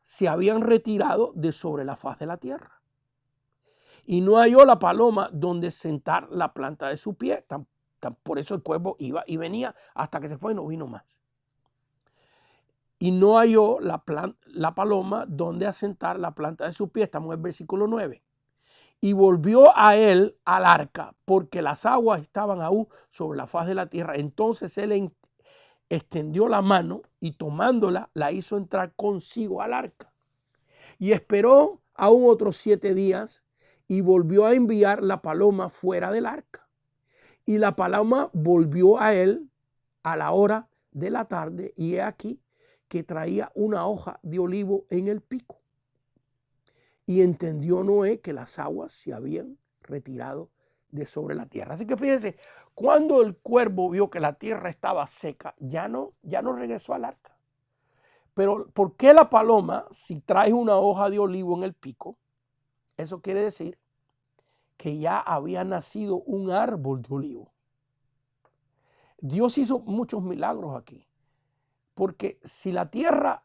se habían retirado de sobre la faz de la tierra. Y no halló la paloma donde sentar la planta de su pie. Por eso el cuervo iba y venía hasta que se fue y no vino más. Y no halló la paloma donde asentar la planta de su pie. Estamos en el versículo 9. Y volvió a él al arca, porque las aguas estaban aún sobre la faz de la tierra. Entonces él extendió la mano y tomándola, la hizo entrar consigo al arca. Y esperó aún otros 7 días y volvió a enviar la paloma fuera del arca. Y la paloma volvió a él a la hora de la tarde, y he aquí que traía una hoja de olivo en el pico. Y entendió Noé que las aguas se habían retirado de sobre la tierra. Así que fíjense, cuando el cuervo vio que la tierra estaba seca, ya no regresó al arca. Pero ¿por qué la paloma, si trae una hoja de olivo en el pico? Eso quiere decir que ya había nacido un árbol de olivo. Dios hizo muchos milagros aquí, porque si la tierra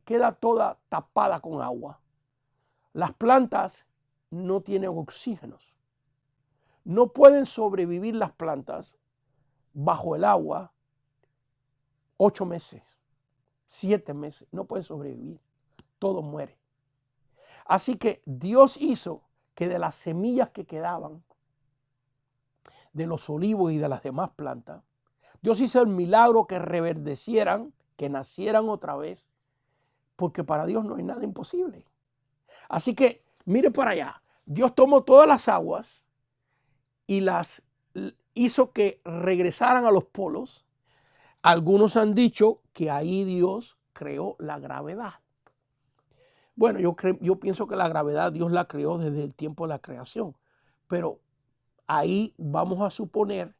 queda toda tapada con agua, las plantas no tienen oxígenos. No pueden sobrevivir las plantas bajo el agua 8 meses, 7 meses. No pueden sobrevivir. Todo muere. Así que Dios hizo que de las semillas que quedaban, de los olivos y de las demás plantas, Dios hizo el milagro que reverdecieran, que nacieran otra vez, porque para Dios no hay nada imposible. Así que mire para allá. Dios tomó todas las aguas y las hizo que regresaran a los polos. Algunos han dicho que ahí Dios creó la gravedad. Bueno, yo pienso que la gravedad Dios la creó desde el tiempo de la creación. Pero ahí vamos a suponer,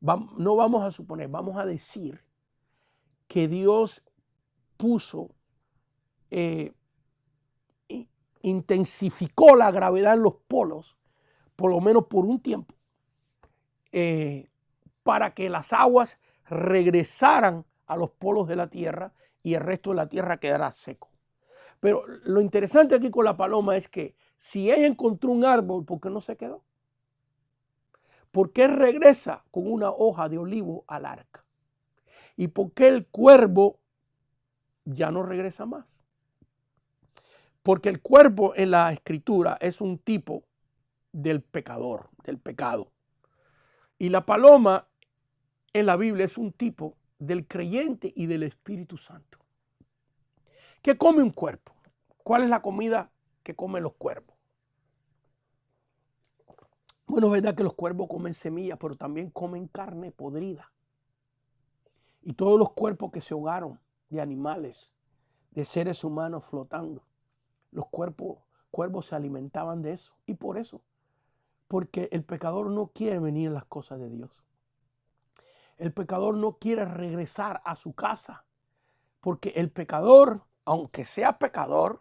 vamos a decir que Dios puso, intensificó la gravedad en los polos, por lo menos por un tiempo, para que las aguas regresaran a los polos de la tierra y el resto de la tierra quedara seco. Pero lo interesante aquí con la paloma es que si ella encontró un árbol, ¿por qué no se quedó? ¿Por qué regresa con una hoja de olivo al arca? ¿Y por qué el cuervo ya no regresa más? Porque el cuervo en la escritura es un tipo del pecador, del pecado. Y la paloma en la Biblia es un tipo del creyente y del Espíritu Santo. ¿Qué come un cuervo? ¿Cuál es la comida que comen los cuervos? Bueno, es verdad que los cuervos comen semillas, pero también comen carne podrida. Y todos los cuerpos que se ahogaron de animales, de seres humanos flotando, los cuervos se alimentaban de eso. Y por eso, porque el pecador no quiere venir a las cosas de Dios. El pecador no quiere regresar a su casa, porque el pecador, aunque sea pecador,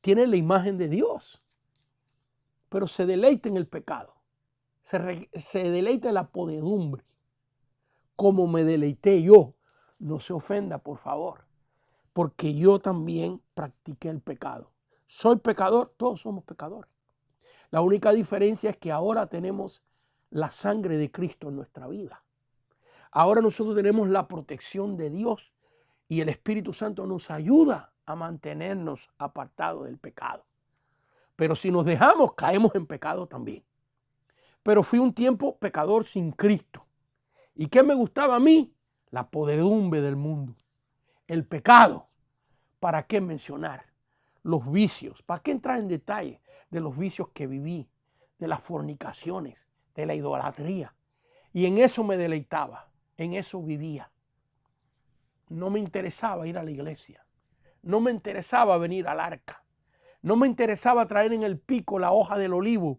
tiene la imagen de Dios, pero se deleita en el pecado, se deleita en la podredumbre, como me deleité yo. No se ofenda, por favor, porque yo también practiqué el pecado. Soy pecador, todos somos pecadores. La única diferencia es que ahora tenemos la sangre de Cristo en nuestra vida. Ahora nosotros tenemos la protección de Dios y el Espíritu Santo nos ayuda a mantenernos apartados del pecado. Pero si nos dejamos, caemos en pecado también. Pero fui un tiempo pecador sin Cristo. ¿Y qué me gustaba a mí? La podredumbre del mundo, el pecado. ¿para qué mencionar los vicios? ¿Para qué entrar en detalle de los vicios que viví, de las fornicaciones, de la idolatría? Y en eso me deleitaba, en eso vivía. No me interesaba ir a la iglesia, no me interesaba venir al arca, no me interesaba traer en el pico la hoja del olivo,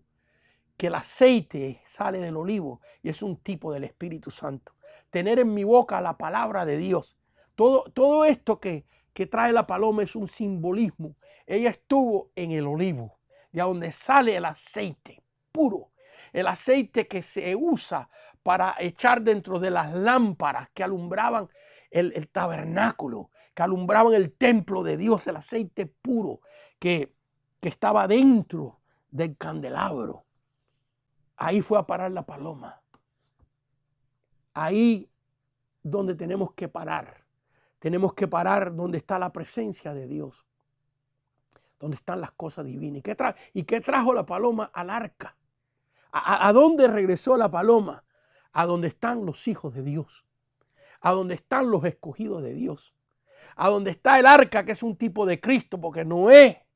que el aceite sale del olivo y es un tipo del Espíritu Santo. Tener en mi boca la palabra de Dios. Todo esto que trae la paloma es un simbolismo. Ella estuvo en el olivo, de donde sale el aceite puro. El aceite que se usa para echar dentro de las lámparas que alumbraban el tabernáculo, que alumbraban el templo de Dios, el aceite puro que estaba dentro del candelabro. Ahí fue a parar la paloma. Ahí donde tenemos que parar. Tenemos que parar donde está la presencia de Dios, donde están las cosas divinas. ¿Y qué trajo la paloma al arca? ¿A dónde regresó la paloma? A donde están los hijos de Dios, a donde están los escogidos de Dios, a donde está el arca, que es un tipo de Cristo, porque Noé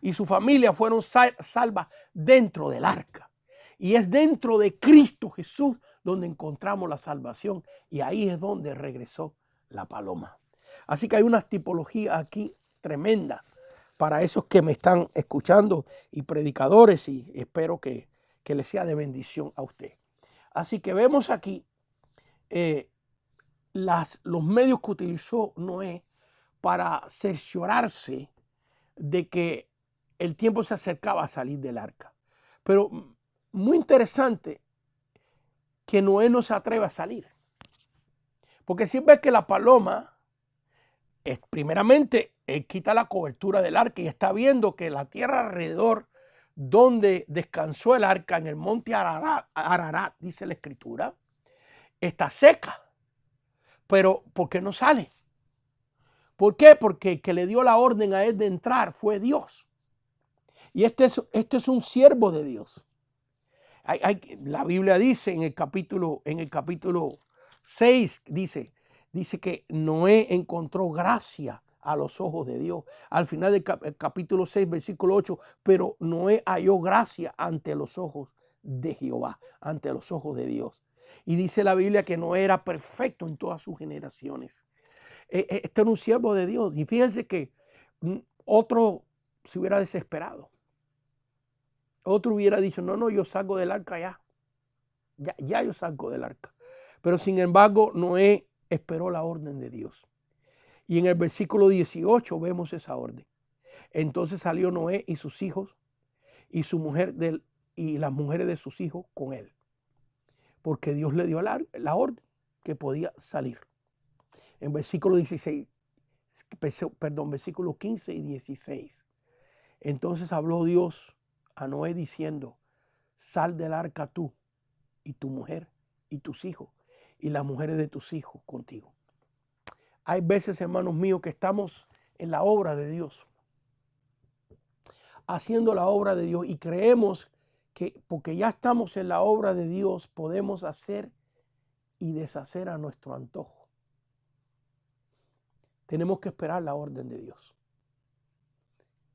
y su familia fueron salvas dentro del arca. Y es dentro de Cristo Jesús donde encontramos la salvación. Y ahí es donde regresó la paloma. Así que hay unas tipologías aquí tremendas para esos que me están escuchando y predicadores, y espero que les sea de bendición a usted. Así que vemos aquí los medios que utilizó Noé para cerciorarse de que el tiempo se acercaba a salir del arca. Pero muy interesante que Noé no se atreve a salir. Porque si ves que la paloma, primeramente, él quita la cobertura del arca y está viendo que la tierra alrededor donde descansó el arca, en el monte Ararat, dice la escritura, está seca. Pero ¿por qué no sale? ¿Por qué? Porque el que le dio la orden a él de entrar fue Dios. Y este es un siervo de Dios. La Biblia dice en el capítulo 6, dice que Noé encontró gracia a los ojos de Dios. Al final del capítulo 6, versículo 8, pero Noé halló gracia ante los ojos de Jehová, ante los ojos de Dios. Y dice la Biblia que Noé era perfecto en todas sus generaciones. Este era un siervo de Dios. Y fíjense que otro se hubiera desesperado. Otro hubiera dicho, no, yo salgo del arca ya yo salgo del arca. Pero sin embargo, Noé esperó la orden de Dios. Y en el versículo 18 vemos esa orden. Entonces salió Noé y sus hijos y su mujer y las mujeres de sus hijos con él. Porque Dios le dio la orden que podía salir. En versículo 15 y 16. Entonces habló Dios a Noé diciendo, sal del arca tú y tu mujer y tus hijos y las mujeres de tus hijos contigo. Hay veces, hermanos míos, que estamos en la obra de Dios, haciendo la obra de Dios, y creemos que porque ya estamos en la obra de Dios podemos hacer y deshacer a nuestro antojo. Tenemos que esperar la orden de Dios.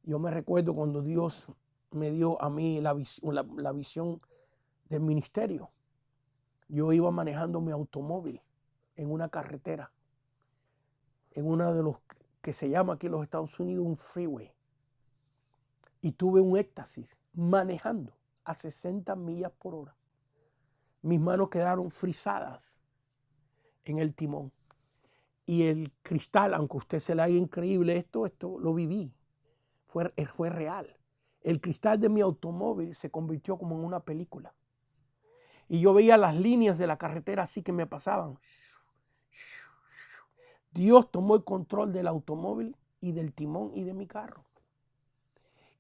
Yo me recuerdo cuando Dios me dio a mí la visión del ministerio. Yo iba manejando mi automóvil en una carretera, en uno de los que se llama aquí en los Estados Unidos un freeway. Y tuve un éxtasis manejando a 60 millas por hora. Mis manos quedaron frisadas en el timón. Y el cristal, aunque a usted se le haga increíble esto lo viví. Fue real. El cristal de mi automóvil se convirtió como en una película. Y yo veía las líneas de la carretera así que me pasaban. Dios tomó el control del automóvil y del timón y de mi carro.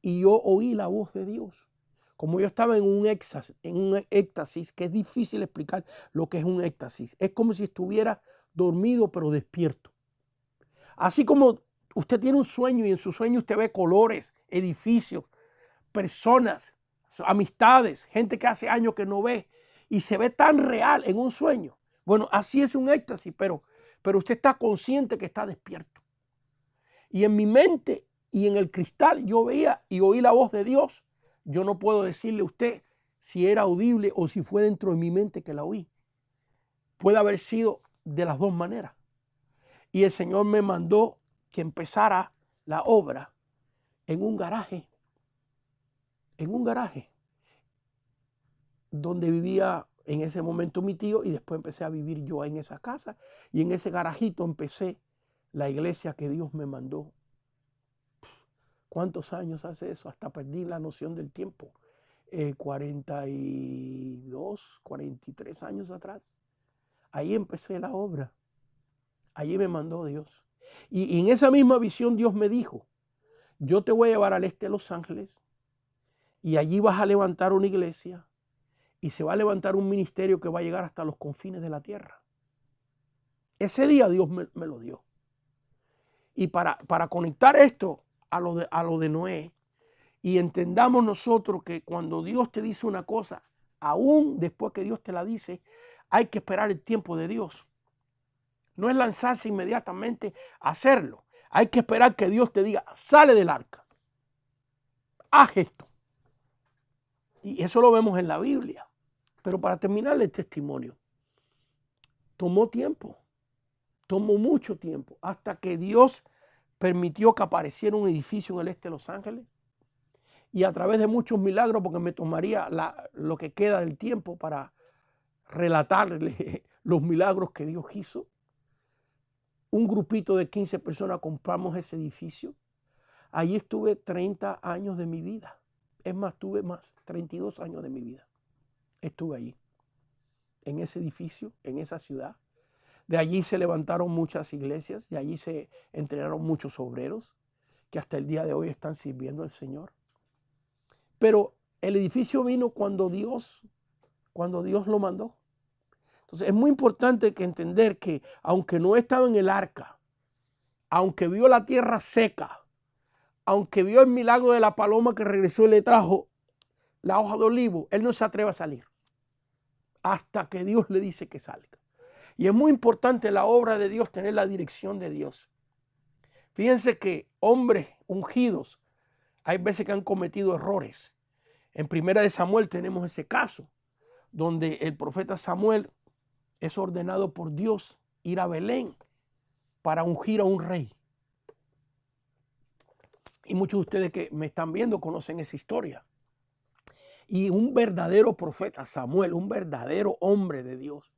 Y yo oí la voz de Dios. Como yo estaba en un éxtasis, que es difícil explicar lo que es un éxtasis. Es como si estuviera dormido pero despierto. Así como usted tiene un sueño y en su sueño usted ve colores, edificios, personas, amistades, gente que hace años que no ve y se ve tan real en un sueño. Bueno, así es un éxtasis, pero usted está consciente que está despierto. Y en mi mente y en el cristal yo veía y oí la voz de Dios. Yo no puedo decirle a usted si era audible o si fue dentro de mi mente que la oí. Puede haber sido de las dos maneras. Y el Señor me mandó que empezara la obra en un garaje donde vivía en ese momento mi tío, y después empecé a vivir yo en esa casa, y en ese garajito empecé la iglesia que Dios me mandó. ¿Cuántos años hace eso? Hasta perdí la noción del tiempo. 42, 43 años atrás. Ahí empecé la obra. Allí me mandó Dios. Y en esa misma visión Dios me dijo, yo te voy a llevar al este de Los Ángeles y allí vas a levantar una iglesia y se va a levantar un ministerio que va a llegar hasta los confines de la tierra. Ese día Dios me lo dio. Y para conectar esto a lo de Noé, y entendamos nosotros que cuando Dios te dice una cosa, aún después que Dios te la dice, hay que esperar el tiempo de Dios. No es lanzarse inmediatamente a hacerlo. Hay que esperar que Dios te diga, sale del arca, haz esto. Y eso lo vemos en la Biblia. Pero para terminar el testimonio, tomó tiempo, tomó mucho tiempo, hasta que Dios permitió que apareciera un edificio en el este de Los Ángeles. Y a través de muchos milagros, porque me tomaría lo que queda del tiempo para relatarle los milagros que Dios hizo. Un grupito de 15 personas compramos ese edificio. Allí estuve 30 años de mi vida. Es más, tuve más, 32 años de mi vida. Estuve allí, en ese edificio, en esa ciudad. De allí se levantaron muchas iglesias, de allí se entrenaron muchos obreros que hasta el día de hoy están sirviendo al Señor. Pero el edificio vino cuando Dios lo mandó. Entonces es muy importante que entender que aunque no estaba en el arca, aunque vio la tierra seca, aunque vio el milagro de la paloma que regresó y le trajo la hoja de olivo, él no se atreve a salir hasta que Dios le dice que salga. Y es muy importante la obra de Dios, tener la dirección de Dios. Fíjense que hombres ungidos, hay veces que han cometido errores. En Primera de Samuel tenemos ese caso, donde el profeta Samuel es ordenado por Dios ir a Belén para ungir a un rey. Y muchos de ustedes que me están viendo conocen esa historia. Y un verdadero profeta, Samuel, un verdadero hombre de Dios,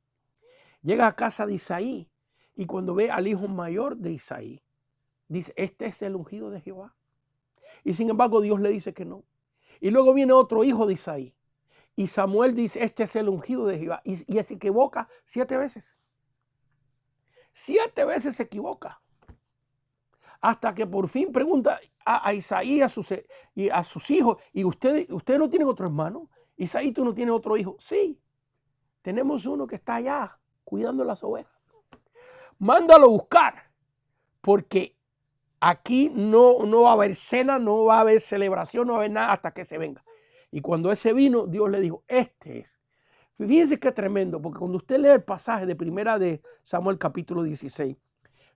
llega a casa de Isaí y cuando ve al hijo mayor de Isaí, dice, este es el ungido de Jehová. Y sin embargo Dios le dice que no. Y luego viene otro hijo de Isaí. Y Samuel dice, este es el ungido de Jehová. Y se equivoca 7 veces. 7 veces se equivoca. Hasta que por fin pregunta a Isaí y a sus hijos, ¿y ustedes no tienen otro hermano? Isaí, ¿tú no tienes otro hijo? Sí, tenemos uno que está allá cuidando las ovejas. Mándalo a buscar, porque aquí no va a haber cena, no va a haber celebración, no va a haber nada hasta que se venga. Y cuando ese vino, Dios le dijo, este es. Fíjense qué tremendo, porque cuando usted lee el pasaje de Primera de Samuel capítulo 16,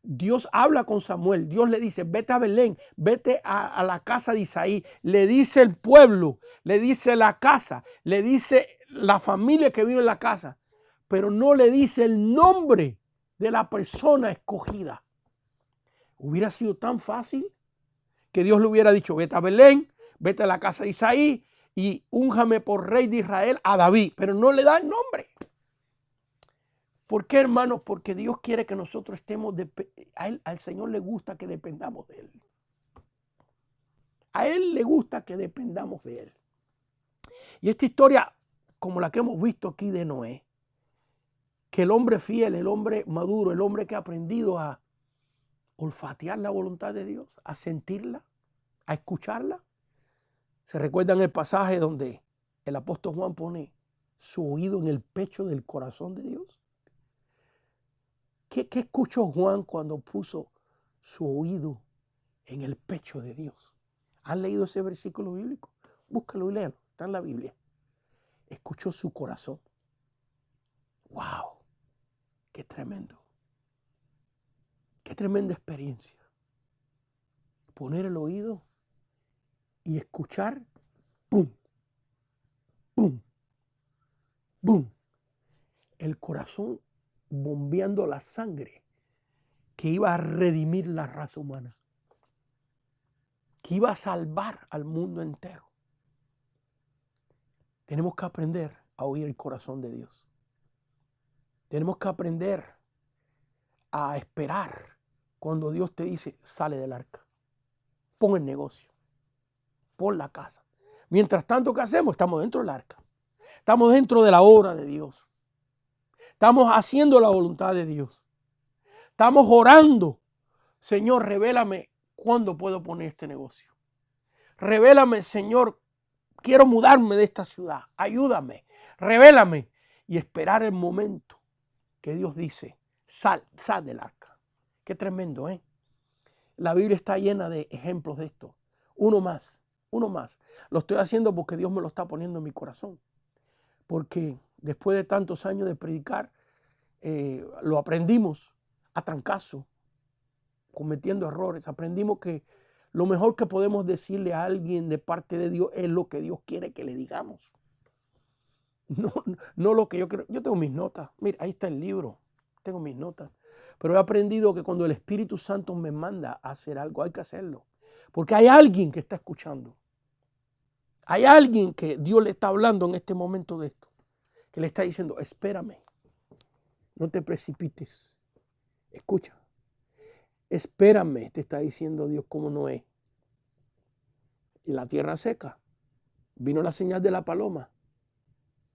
Dios habla con Samuel, Dios le dice, vete a Belén, vete a la casa de Isaí, le dice el pueblo, le dice la casa, le dice la familia que vive en la casa, pero no le dice el nombre de la persona escogida. Hubiera sido tan fácil que Dios le hubiera dicho, vete a Belén, vete a la casa de Isaí y únjame por rey de Israel a David, pero no le da el nombre. ¿Por qué, hermanos? Porque Dios quiere que nosotros estemos, al Señor le gusta que dependamos de Él. A Él le gusta que dependamos de Él. Y esta historia, como la que hemos visto aquí de Noé, que el hombre fiel, el hombre maduro, el hombre que ha aprendido a olfatear la voluntad de Dios, a sentirla, a escucharla. ¿Se recuerdan el pasaje donde el apóstol Juan pone su oído en el pecho del corazón de Dios? ¿Qué escuchó Juan cuando puso su oído en el pecho de Dios? ¿Han leído ese versículo bíblico? Búscalo y léalo, está en la Biblia. Escuchó su corazón. ¡Wow! ¡Qué tremendo! ¡Qué tremenda experiencia! poner el oído y escuchar, ¡pum! ¡Pum! ¡Pum! El corazón bombeando la sangre que iba a redimir la raza humana, que iba a salvar al mundo entero. Tenemos que aprender a oír el corazón de Dios. Tenemos que aprender a esperar cuando Dios te dice, sale del arca, pon el negocio, pon la casa. Mientras tanto, ¿qué hacemos? Estamos dentro del arca. Estamos dentro de la obra de Dios. Estamos haciendo la voluntad de Dios. Estamos orando. Señor, revélame cuándo puedo poner este negocio. Revélame, Señor, quiero mudarme de esta ciudad. Ayúdame, revélame. Y esperar el momento que Dios dice, sal del arca. Qué tremendo, ¿eh? La Biblia está llena de ejemplos de esto. Uno más. Lo estoy haciendo porque Dios me lo está poniendo en mi corazón. Porque después de tantos años de predicar, lo aprendimos a trancazo, cometiendo errores. Aprendimos que lo mejor que podemos decirle a alguien de parte de Dios es lo que Dios quiere que le digamos. No lo que yo creo. Yo tengo mis notas. Mira, ahí está el libro. Tengo mis notas. Pero he aprendido que cuando el Espíritu Santo me manda a hacer algo, hay que hacerlo. Porque hay alguien que está escuchando. Hay alguien que Dios le está hablando en este momento de esto. Que le está diciendo, espérame. No te precipites. Escucha. Espérame, te está diciendo Dios como Noé. Y la tierra seca. Vino la señal de la paloma.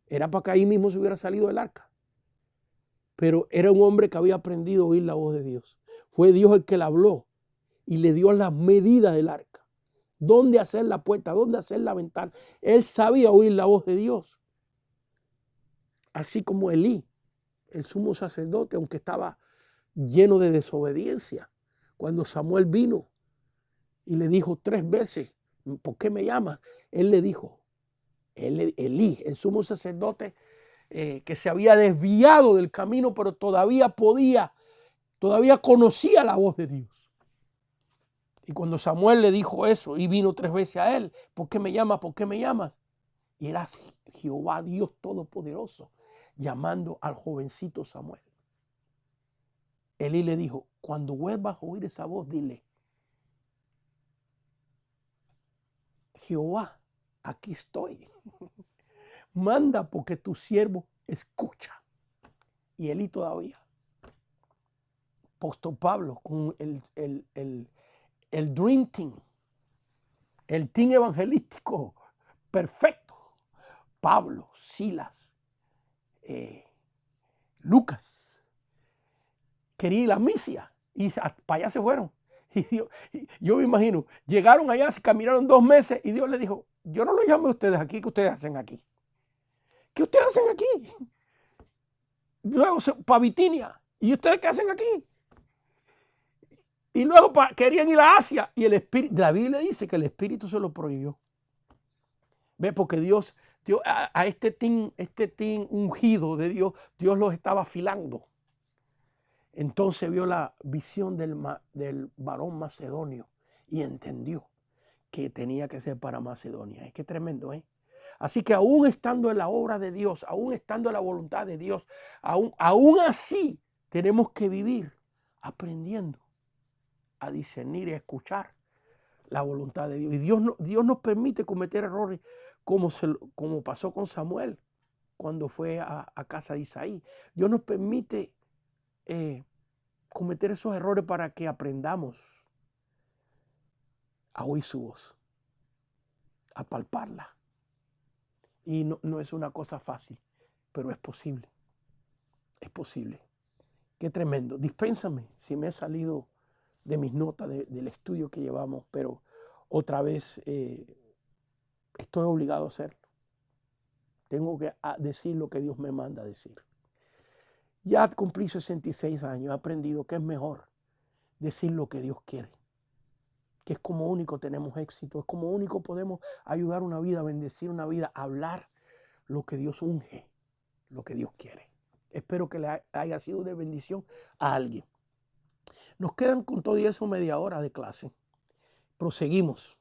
Era para que ahí mismo se hubiera salido del arca. Pero era un hombre que había aprendido a oír la voz de Dios. Fue Dios el que le habló y le dio las medidas del arca. Dónde hacer la puerta, dónde hacer la ventana. Él sabía oír la voz de Dios. Así como Elí, el sumo sacerdote, aunque estaba lleno de desobediencia, cuando Samuel vino y le dijo 3 veces, ¿por qué me llamas? Él le dijo, Elí, el sumo sacerdote, que se había desviado del camino, pero todavía conocía la voz de Dios. Y cuando Samuel le dijo eso y vino 3 veces a él, ¿por qué me llamas? ¿Por qué me llamas? Y era Jehová Dios Todopoderoso llamando al jovencito Samuel. Elí le dijo, cuando vuelvas a oír esa voz, dile, Jehová, aquí estoy. Manda porque tu siervo escucha. Y Elí todavía. Apóstol Pablo con el Dream Team, el team evangelístico perfecto. Pablo, Silas, Lucas, quería ir a Misia y para allá se fueron. Y yo me imagino, llegaron allá, se caminaron 2 meses y Dios les dijo, yo no los llamé a ustedes aquí, ¿qué ustedes hacen aquí? ¿Qué ustedes hacen aquí? Luego para Bitinia, ¿y ustedes qué hacen aquí? Y luego querían ir a Asia y el Espíritu, la Biblia dice que el Espíritu se lo prohibió. ¿Ve? Porque Dios a este team ungido de Dios, Dios los estaba afilando. Entonces vio la visión del varón macedonio y entendió que tenía que ser para Macedonia. Es que tremendo, ¿eh? Así que aún estando en la obra de Dios, aún estando en la voluntad de Dios, aún así tenemos que vivir aprendiendo a discernir y a escuchar la voluntad de Dios. Y Dios nos permite cometer errores como pasó con Samuel cuando fue a casa de Isaí. Dios nos permite cometer esos errores para que aprendamos a oír su voz, a palparla. Y no es una cosa fácil, pero es posible. Es posible. Qué tremendo. Dispénsame si me he salido de mis notas del estudio que llevamos, pero otra vez estoy obligado a hacerlo. Tengo que decir lo que Dios me manda a decir. Ya cumplí 66 años, he aprendido que es mejor decir lo que Dios quiere, que es como único tenemos éxito, es como único podemos ayudar una vida, bendecir una vida, hablar lo que Dios unge, lo que Dios quiere. Espero que le haya sido de bendición a alguien. Nos quedan con todo y eso media hora de clase, Proseguimos.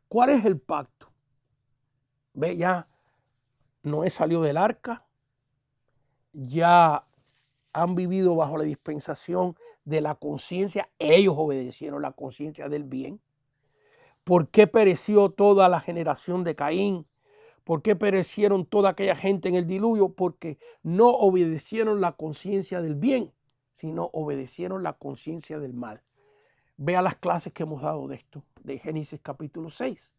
¿Cuál es el pacto? Ve, ya Noé salió del arca, ya han vivido bajo la dispensación de la conciencia, ellos obedecieron la conciencia del bien. ¿Por qué pereció toda la generación de Caín? ¿Por qué perecieron toda aquella gente en el diluvio? Porque no obedecieron la conciencia del bien, sino obedecieron la conciencia del mal. Vea las clases que hemos dado de esto, de Génesis capítulo 6,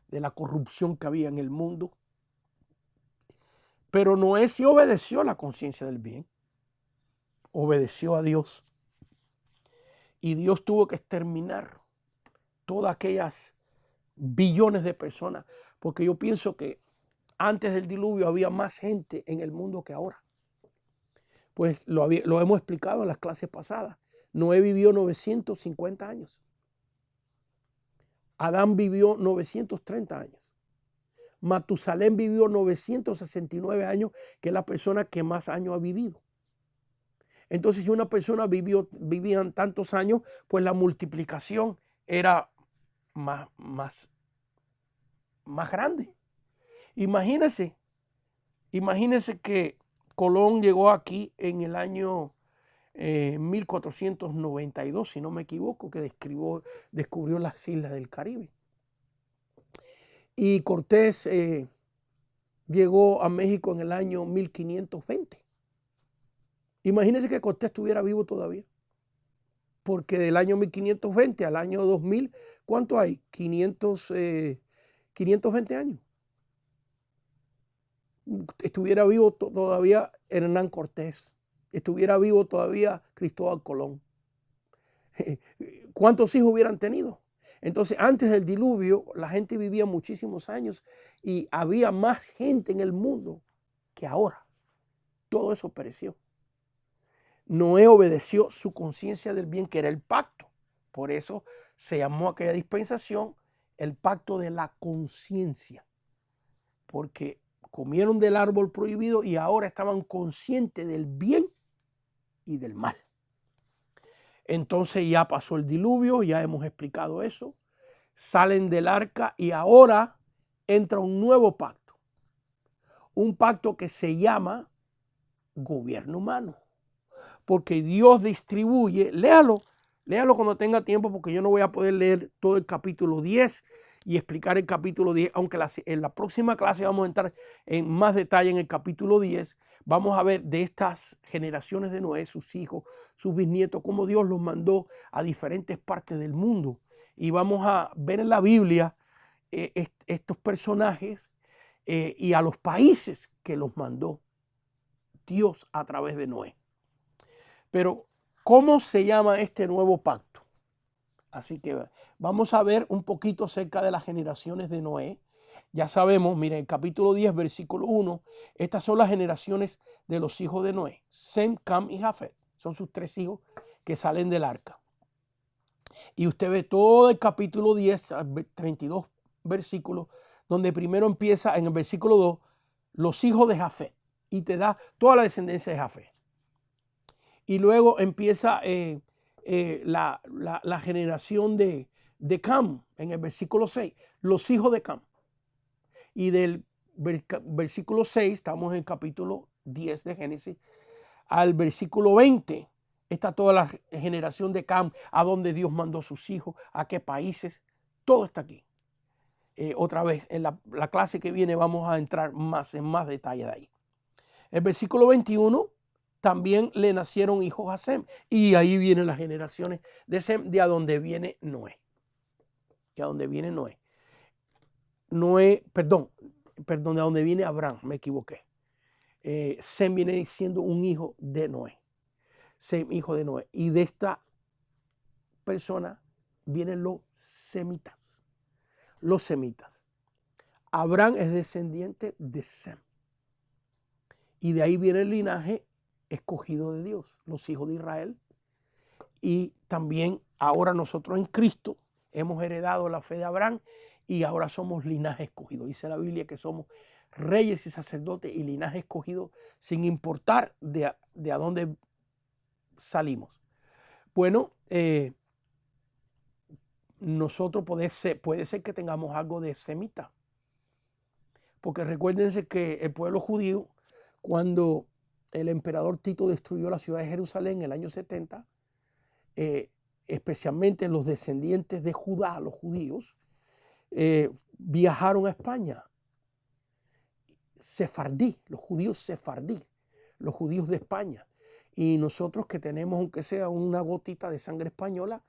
de la corrupción que había en el mundo. Pero Noé sí obedeció la conciencia del bien, obedeció a Dios. Y Dios tuvo que exterminar todas aquellas billones de personas, porque yo pienso que antes del diluvio había más gente en el mundo que ahora. Pues lo hemos explicado en las clases pasadas. Noé vivió 950 años. Adán vivió 930 años. Matusalén vivió 969 años, que es la persona que más años ha vivido. Entonces, si una persona vivía tantos años, pues la multiplicación era más grande. Imagínense que Colón llegó aquí en el año 1492, si no me equivoco, que descubrió las islas del Caribe. Y Cortés llegó a México en el año 1520. Imagínense que Cortés estuviera vivo todavía. Porque del año 1520 al año 2000, ¿cuánto hay? 520 años. Estuviera vivo todavía Hernán Cortés. Estuviera vivo todavía Cristóbal Colón. ¿Cuántos hijos hubieran tenido? Entonces, antes del diluvio, la gente vivía muchísimos años y había más gente en el mundo que ahora. Todo eso pereció. Noé obedeció su conciencia del bien, que era el pacto. Por eso se llamó aquella dispensación el pacto de la conciencia. Porque comieron del árbol prohibido y ahora estaban conscientes del bien y del mal. Entonces ya pasó el diluvio, ya hemos explicado eso. Salen del arca y ahora entra un nuevo pacto. Un pacto que se llama gobierno humano. Porque Dios distribuye, léalo cuando tenga tiempo, porque yo no voy a poder leer todo el capítulo 10 y explicar el capítulo 10, aunque en la próxima clase vamos a entrar en más detalle en el capítulo 10. Vamos a ver de estas generaciones de Noé, sus hijos, sus bisnietos, cómo Dios los mandó a diferentes partes del mundo. Y vamos a ver en la Biblia estos personajes y a los países que los mandó Dios a través de Noé. Pero, ¿cómo se llama este nuevo pacto? Así que vamos a ver un poquito acerca de las generaciones de Noé. Ya sabemos, miren, el capítulo 10, versículo 1, estas son las generaciones de los hijos de Noé. Sem, Cam y Jafet. Son sus tres hijos que salen del arca. Y usted ve todo el capítulo 10, 32 versículos, donde primero empieza en el versículo 2, los hijos de Jafet. Y te da toda la descendencia de Jafet. Y luego empieza la generación de Cam en el versículo 6, los hijos de Cam. Y del versículo 6, estamos en el capítulo 10 de Génesis, al versículo 20, está toda la generación de Cam, a dónde Dios mandó sus hijos, a qué países, todo está aquí. Otra vez, en la clase que viene vamos a entrar en más detalle de ahí. El versículo 21, también le nacieron hijos a Sem. Y ahí vienen las generaciones de Sem, de a donde viene Noé. De a donde viene Noé. Perdón, de a donde viene Abraham, me equivoqué. Sem viene siendo un hijo de Noé. Sem, hijo de Noé. Y de esta persona vienen los semitas. Los semitas. Abraham es descendiente de Sem. Y de ahí viene el linaje escogido de Dios, los hijos de Israel. Y también ahora nosotros en Cristo hemos heredado la fe de Abraham y ahora somos linaje escogido. Dice la Biblia que somos reyes y sacerdotes y linaje escogido sin importar de a dónde salimos. Bueno, nosotros puede ser que tengamos algo de semita. Porque recuérdense que el pueblo judío, cuando el emperador Tito destruyó la ciudad de Jerusalén en el año 70, especialmente los descendientes de Judá, los judíos, viajaron a España. Sefardí, los judíos sefardí, los judíos de España. Y nosotros que tenemos, aunque sea una gotita de sangre española,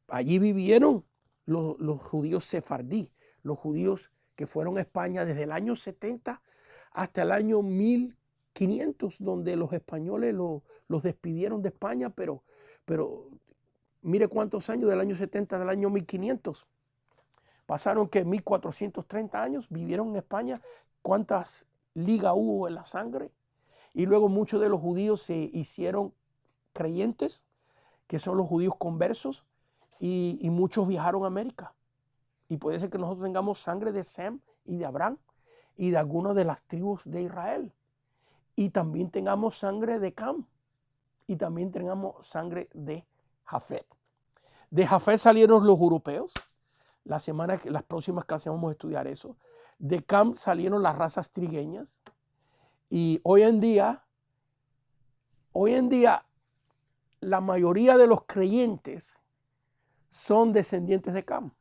allí vivieron los judíos sefardí, los judíos que fueron a España desde el año 70 hasta el año 1500, donde los españoles los despidieron de España, pero mire cuántos años del año 70 al año 1500. Pasaron que 1430 años, vivieron en España, cuántas ligas hubo en la sangre. Y luego muchos de los judíos se hicieron creyentes, que son los judíos conversos, y muchos viajaron a América. Y puede ser que nosotros tengamos sangre de Sem y de Abraham y de algunas de las tribus de Israel. Y también tengamos sangre de Cam. Y también tengamos sangre de Jafet. De Jafet salieron los europeos. Las próximas clases vamos a estudiar eso. De Cam salieron las razas trigueñas. Y hoy en día, la mayoría de los creyentes son descendientes de Cam.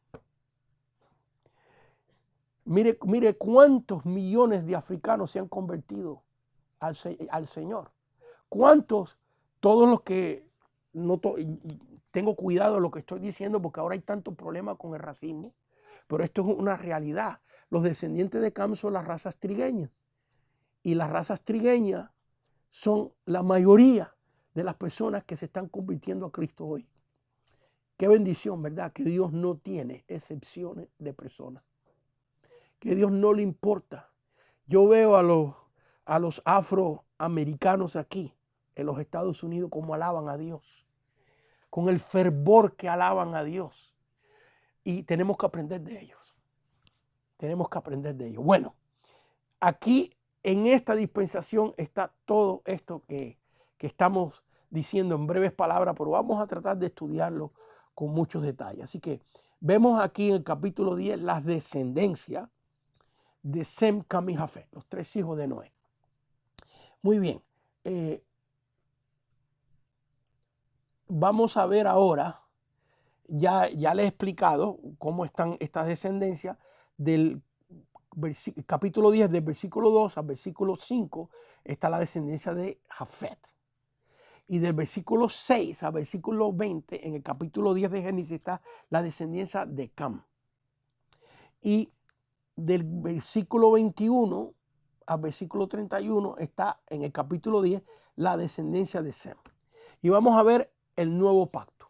Mire cuántos millones de africanos se han convertido al Señor. ¿Cuántos? Todos los que no tengo cuidado de lo que estoy diciendo porque ahora hay tanto problema con el racismo, pero esto es una realidad. Los descendientes de Cam son las razas trigueñas y las razas trigueñas son la mayoría de las personas que se están convirtiendo a Cristo hoy. Qué bendición, ¿verdad? Que Dios no tiene excepciones de personas. Que Dios no le importa. Yo veo a los afroamericanos aquí en los Estados Unidos como alaban a Dios, con el fervor que alaban a Dios. Y tenemos que aprender de ellos. Tenemos que aprender de ellos. Bueno, aquí en esta dispensación está todo esto que estamos diciendo en breves palabras, pero vamos a tratar de estudiarlo con muchos detalles. Así que vemos aquí en el capítulo 10 las descendencias de Sem, Cam y Jafet, los tres hijos de Noé. Muy bien. Vamos a ver ahora, ya les he explicado cómo están estas descendencias del capítulo 10, del versículo 2 al versículo 5, está la descendencia de Jafet. Y del versículo 6 al versículo 20, en el capítulo 10 de Génesis, está la descendencia de Cam. Y del versículo 21 al versículo 31 está en el capítulo 10 la descendencia de Sem. Y vamos a ver el nuevo pacto.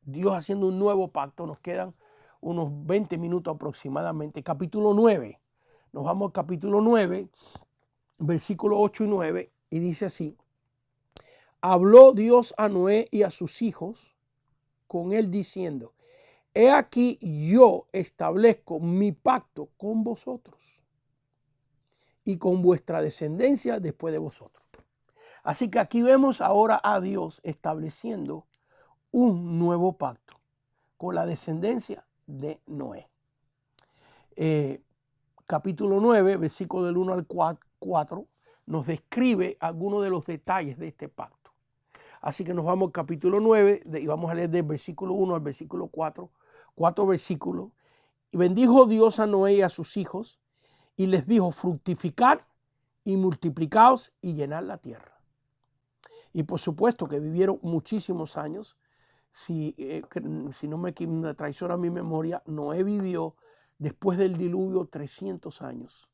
Dios haciendo un nuevo pacto. Nos quedan unos 20 minutos aproximadamente. Capítulo 9. Nos vamos al capítulo 9, versículos 8 y 9, y dice así: habló Dios a Noé y a sus hijos con él diciendo: he aquí yo establezco mi pacto con vosotros y con vuestra descendencia después de vosotros. Así que aquí vemos ahora a Dios estableciendo un nuevo pacto con la descendencia de Noé. Capítulo 9, versículo del 1 al 4, nos describe algunos de los detalles de este pacto. Así que nos vamos al capítulo 9 y vamos a leer del versículo 1 al versículo 4, 4 versículos. Y bendijo Dios a Noé y a sus hijos y les dijo: fructificad y multiplicaos y llenad la tierra. Y por supuesto que vivieron muchísimos años. Si no me traiciona mi memoria, Noé vivió después del diluvio 300 años.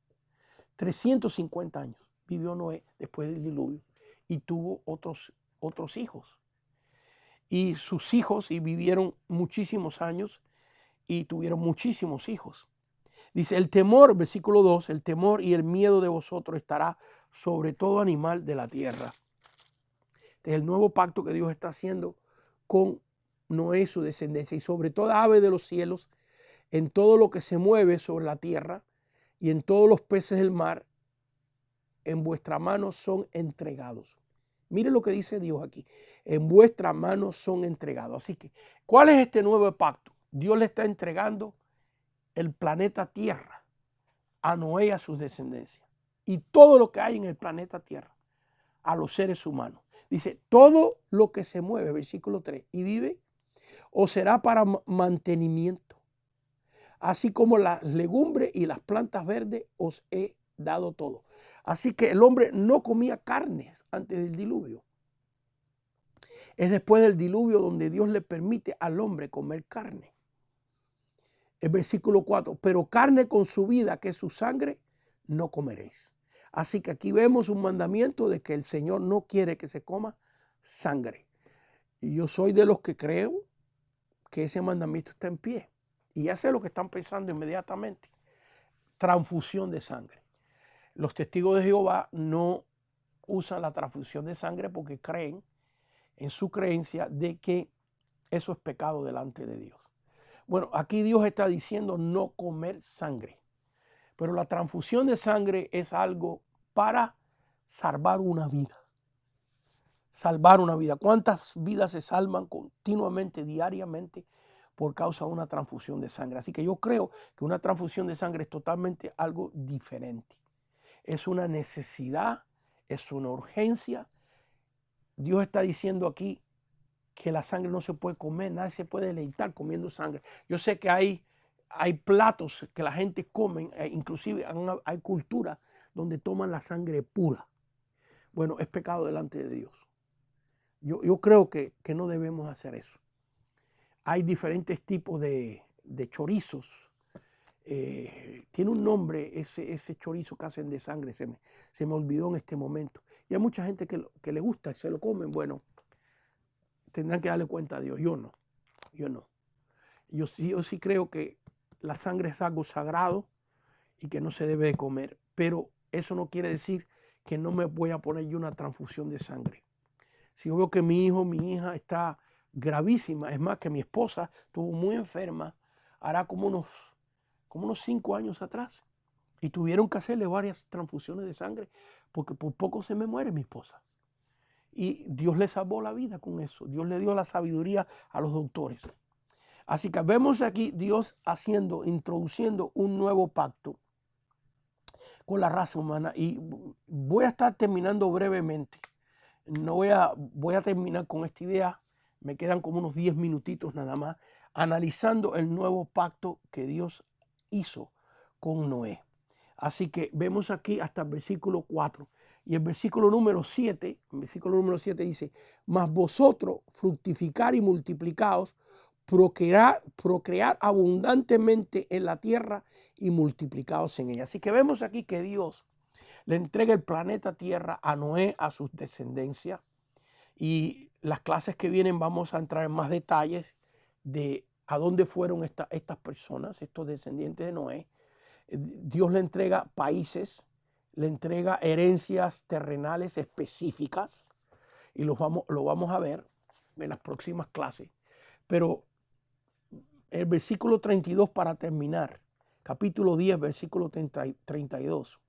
350 años vivió Noé después del diluvio y tuvo otros hijos. Y sus hijos vivieron muchísimos años y tuvieron muchísimos hijos. Dice: el temor, versículo 2, el temor y el miedo de vosotros estará sobre todo animal de la tierra. Este es el nuevo pacto que Dios está haciendo con Noé y su descendencia, y sobre toda ave de los cielos, en todo lo que se mueve sobre la tierra y en todos los peces del mar, en vuestra mano son entregados. Mire lo que dice Dios aquí: en vuestra mano son entregados. Así que, ¿cuál es este nuevo pacto? Dios le está entregando el planeta Tierra a Noé y a sus descendencias. Y todo lo que hay en el planeta Tierra, a los seres humanos. Dice, todo lo que se mueve, versículo 3, y vive, o será para mantenimiento. Así como las legumbres y las plantas verdes os he dado todo. Así que el hombre no comía carnes antes del diluvio. Es después del diluvio donde Dios le permite al hombre comer carne. El versículo 4, pero carne con su vida, que es su sangre, no comeréis. Así que aquí vemos un mandamiento de que el Señor no quiere que se coma sangre. Y yo soy de los que creo que ese mandamiento está en pie. Y ya sé lo que están pensando inmediatamente. Transfusión de sangre. Los testigos de Jehová no usan la transfusión de sangre porque creen en su creencia de que eso es pecado delante de Dios. Bueno, aquí Dios está diciendo no comer sangre. Pero la transfusión de sangre es algo para salvar una vida. Salvar una vida. ¿Cuántas vidas se salvan continuamente, diariamente, por causa de una transfusión de sangre? Así que yo creo que una transfusión de sangre es totalmente algo diferente. Es una necesidad, es una urgencia. Dios está diciendo aquí que la sangre no se puede comer, nadie se puede deleitar comiendo sangre. Yo sé que hay platos que la gente come, inclusive hay culturas donde toman la sangre pura. Bueno, es pecado delante de Dios. Yo creo que no debemos hacer eso. Hay diferentes tipos de chorizos. Tiene un nombre ese chorizo que hacen de sangre, se me olvidó en este momento. Y hay mucha gente que le gusta y se lo comen. Bueno, tendrán que darle cuenta a Dios. Yo no. Yo sí creo que la sangre es algo sagrado y que no se debe de comer, pero eso no quiere decir que no me voy a poner yo una transfusión de sangre. Si yo veo que mi hijo, mi hija está gravísima, es más que mi esposa estuvo muy enferma, hará como unos 5 años atrás, y tuvieron que hacerle varias transfusiones de sangre porque por poco se me muere mi esposa. Y Dios le salvó la vida con eso. Dios le dio la sabiduría a los doctores. Así que vemos aquí Dios introduciendo un nuevo pacto con la raza humana. Y voy a estar terminando brevemente. No voy a terminar con esta idea. Me quedan como unos 10 minutitos nada más, analizando el nuevo pacto que Dios hizo con Noé. Así que vemos aquí hasta el versículo 4. Y el versículo número 7 dice, mas vosotros fructificar y multiplicaos, procrear abundantemente en la tierra y multiplicaos en ella. Así que vemos aquí que Dios le entrega el planeta Tierra a Noé, a sus descendencias. Y las clases que vienen vamos a entrar en más detalles de a dónde fueron estas personas, estos descendientes de Noé. Dios le entrega países, le entrega herencias terrenales específicas y lo vamos a ver en las próximas clases. Pero el versículo 32 para terminar, capítulo 10, versículo 32,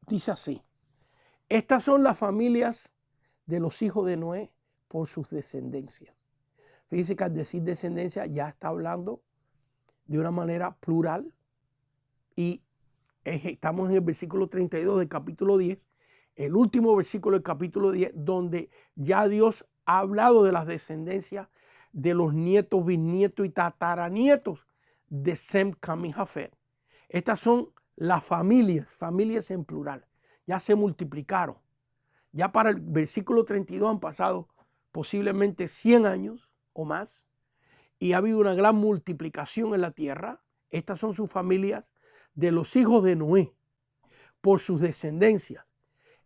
dice así, estas son las familias de los hijos de Noé por sus descendencias. Fíjense que al decir descendencia ya está hablando de una manera plural y estamos en el versículo 32 del capítulo 10, el último versículo del capítulo 10, donde ya Dios ha hablado de las descendencias de los nietos, bisnietos y tataranietos de Sem, Cam y Jafet. Estas son las familias en plural. Ya se multiplicaron. Ya para el versículo 32 han pasado posiblemente 100 años o más y ha habido una gran multiplicación en la tierra. Estas son sus familias de los hijos de Noé por sus descendencias.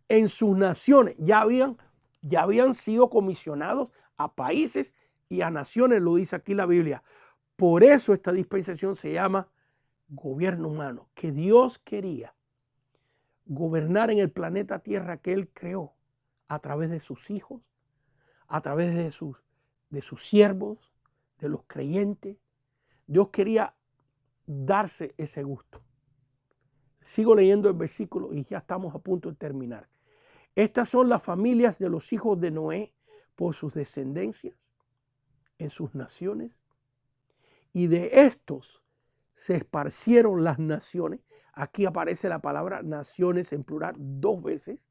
En sus naciones ya habían sido comisionados a países y a naciones, lo dice aquí la Biblia. Por eso esta dispensación se llama gobierno humano, que Dios quería gobernar en el planeta Tierra que Él creó a través de sus hijos, a través de sus siervos, de los creyentes. Dios quería darse ese gusto. Sigo leyendo el versículo y ya estamos a punto de terminar. Estas son las familias de los hijos de Noé por sus descendencias. en sus naciones, y de estos se esparcieron las naciones. Aquí aparece la palabra naciones en plural 2 veces.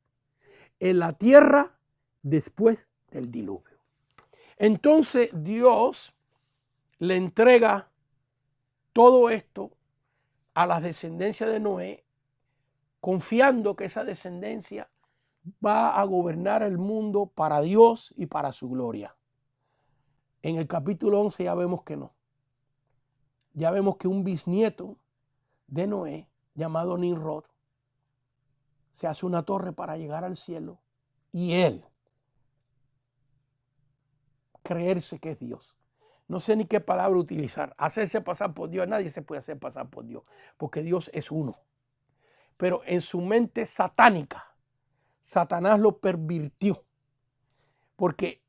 En la tierra después del diluvio. Entonces Dios le entrega todo esto a la descendencia de Noé, confiando que esa descendencia va a gobernar el mundo para Dios y para su gloria. En el capítulo 11 ya vemos que no. Ya vemos que un bisnieto de Noé, llamado Nimrod, se hace una torre para llegar al cielo y él creerse que es Dios. No sé ni qué palabra utilizar. Hacerse pasar por Dios. Nadie se puede hacer pasar por Dios, porque Dios es uno. Pero en su mente satánica, Satanás lo pervirtió. Porque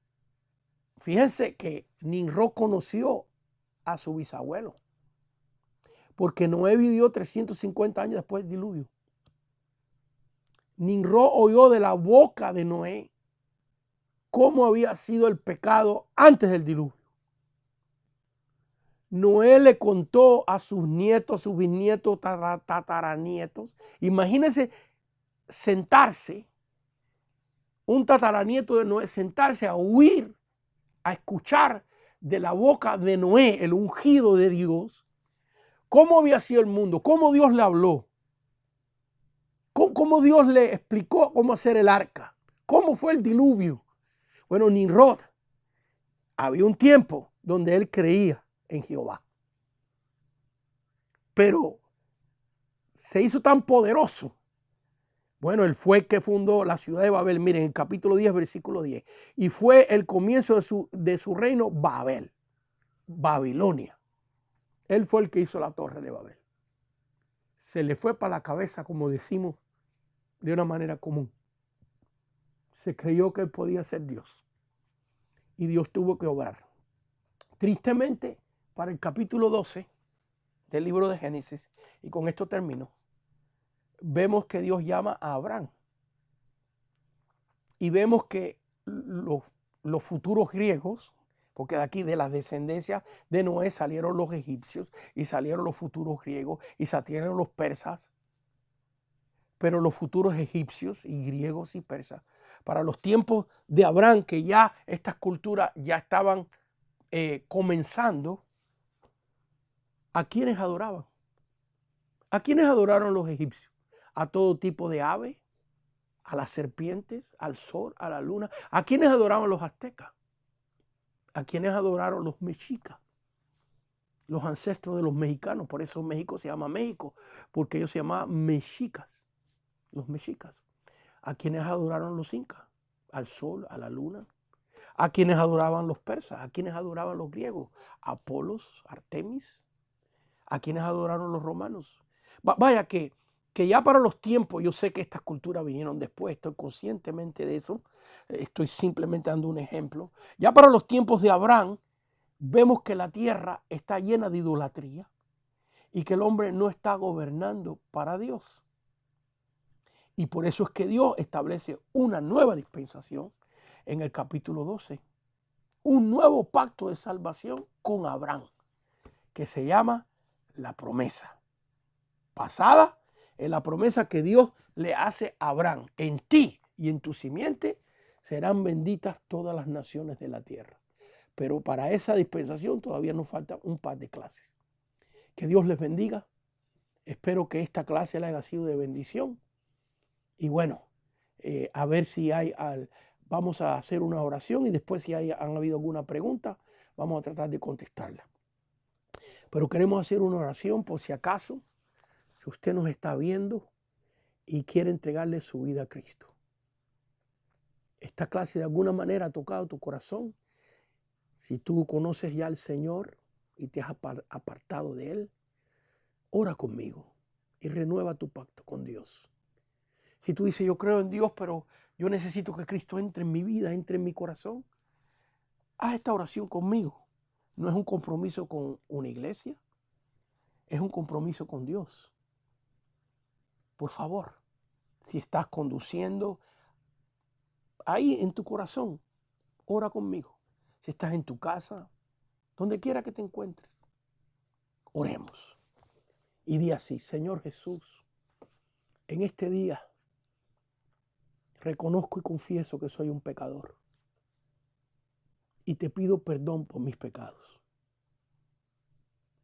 fíjense que Nimrod conoció a su bisabuelo. Porque Noé vivió 350 años después del diluvio. Nimrod oyó de la boca de Noé cómo había sido el pecado antes del diluvio. Noé le contó a sus nietos, sus bisnietos, tataranietos. Imagínense sentarse, un tataranieto de Noé, sentarse a oír, a escuchar de la boca de Noé, el ungido de Dios, cómo había sido el mundo, cómo Dios le habló, cómo Dios le explicó cómo hacer el arca, cómo fue el diluvio. Bueno, Nimrod, había un tiempo donde él creía en Jehová, pero se hizo tan poderoso. Bueno, él fue el que fundó la ciudad de Babel. Miren, en el capítulo 10, versículo 10. Y fue el comienzo de su reino Babel, Babilonia. Él fue el que hizo la torre de Babel. Se le fue para la cabeza, como decimos, de una manera común. Se creyó que él podía ser Dios. Y Dios tuvo que obrar. Tristemente, para el capítulo 12 del libro de Génesis, y con esto termino, vemos que Dios llama a Abraham. Y vemos que los futuros griegos, porque de aquí de las descendencias de Noé salieron los egipcios y salieron los futuros griegos y salieron los persas, pero los futuros egipcios y griegos y persas, para los tiempos de Abraham, que ya estas culturas ya estaban comenzando, ¿a quiénes adoraban? ¿A quiénes adoraron los egipcios? A todo tipo de aves, a las serpientes, al sol, a la luna. ¿A quiénes adoraban los aztecas? ¿A quiénes adoraron los mexicas? Los ancestros de los mexicanos. Por eso México se llama México, porque ellos se llamaban mexicas, los mexicas. ¿A quiénes adoraron los incas? Al sol, a la luna. ¿A quiénes adoraban los persas? ¿A quiénes adoraban los griegos? Apolos, Artemis. ¿A quiénes adoraron los romanos? Vaya que ya para los tiempos, yo sé que estas culturas vinieron después, estoy conscientemente de eso, estoy simplemente dando un ejemplo. Ya para los tiempos de Abraham, vemos que la tierra está llena de idolatría y que el hombre no está gobernando para Dios. Y por eso es que Dios establece una nueva dispensación en el capítulo 12, un nuevo pacto de salvación con Abraham, que se llama la promesa. Basada en la promesa que Dios le hace a Abraham: en ti y en tu simiente serán benditas todas las naciones de la tierra. Pero para esa dispensación todavía nos falta un par de clases. Que Dios les bendiga. Espero que esta clase le haya sido de bendición. Y bueno, a ver si vamos a hacer una oración y después si han habido alguna pregunta, vamos a tratar de contestarla. Pero queremos hacer una oración por si acaso, si usted nos está viendo y quiere entregarle su vida a Cristo. Esta clase de alguna manera ha tocado tu corazón. Si tú conoces ya al Señor y te has apartado de Él, ora conmigo y renueva tu pacto con Dios. Si tú dices, yo creo en Dios, pero yo necesito que Cristo entre en mi vida, entre en mi corazón, haz esta oración conmigo. No es un compromiso con una iglesia, es un compromiso con Dios. Por favor, si estás conduciendo, ahí en tu corazón, ora conmigo. Si estás en tu casa, donde quiera que te encuentres, oremos. Y di así: Señor Jesús, en este día reconozco y confieso que soy un pecador. Y te pido perdón por mis pecados.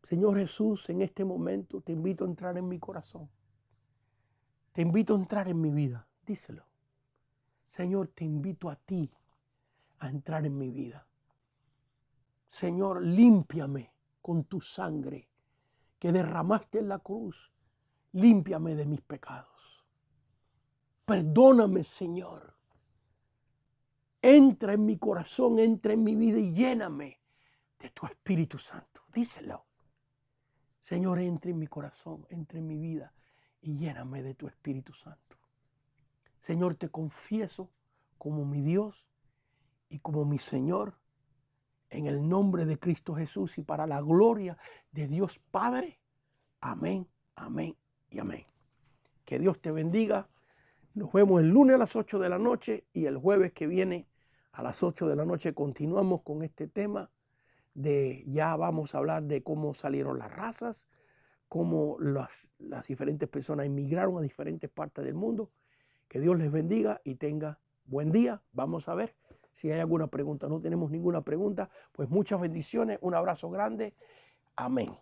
Señor Jesús, en este momento te invito a entrar en mi corazón. Te invito a entrar en mi vida. Díselo. Señor, te invito a ti a entrar en mi vida. Señor, límpiame con tu sangre que derramaste en la cruz. Límpiame de mis pecados. Perdóname, Señor. Entra en mi corazón, entra en mi vida y lléname de tu Espíritu Santo. Díselo. Señor, entra en mi corazón, entra en mi vida y lléname de tu Espíritu Santo. Señor, te confieso como mi Dios y como mi Señor, en el nombre de Cristo Jesús y para la gloria de Dios Padre. Amén, amén y amén. Que Dios te bendiga. Nos vemos el lunes a las 8 de la noche y el jueves que viene a las 8 de la noche continuamos con este tema ya vamos a hablar de cómo salieron las razas, cómo las diferentes personas emigraron a diferentes partes del mundo. Que Dios les bendiga y tenga buen día. Vamos a ver si hay alguna pregunta. No tenemos ninguna pregunta. Pues muchas bendiciones. Un abrazo grande. Amén.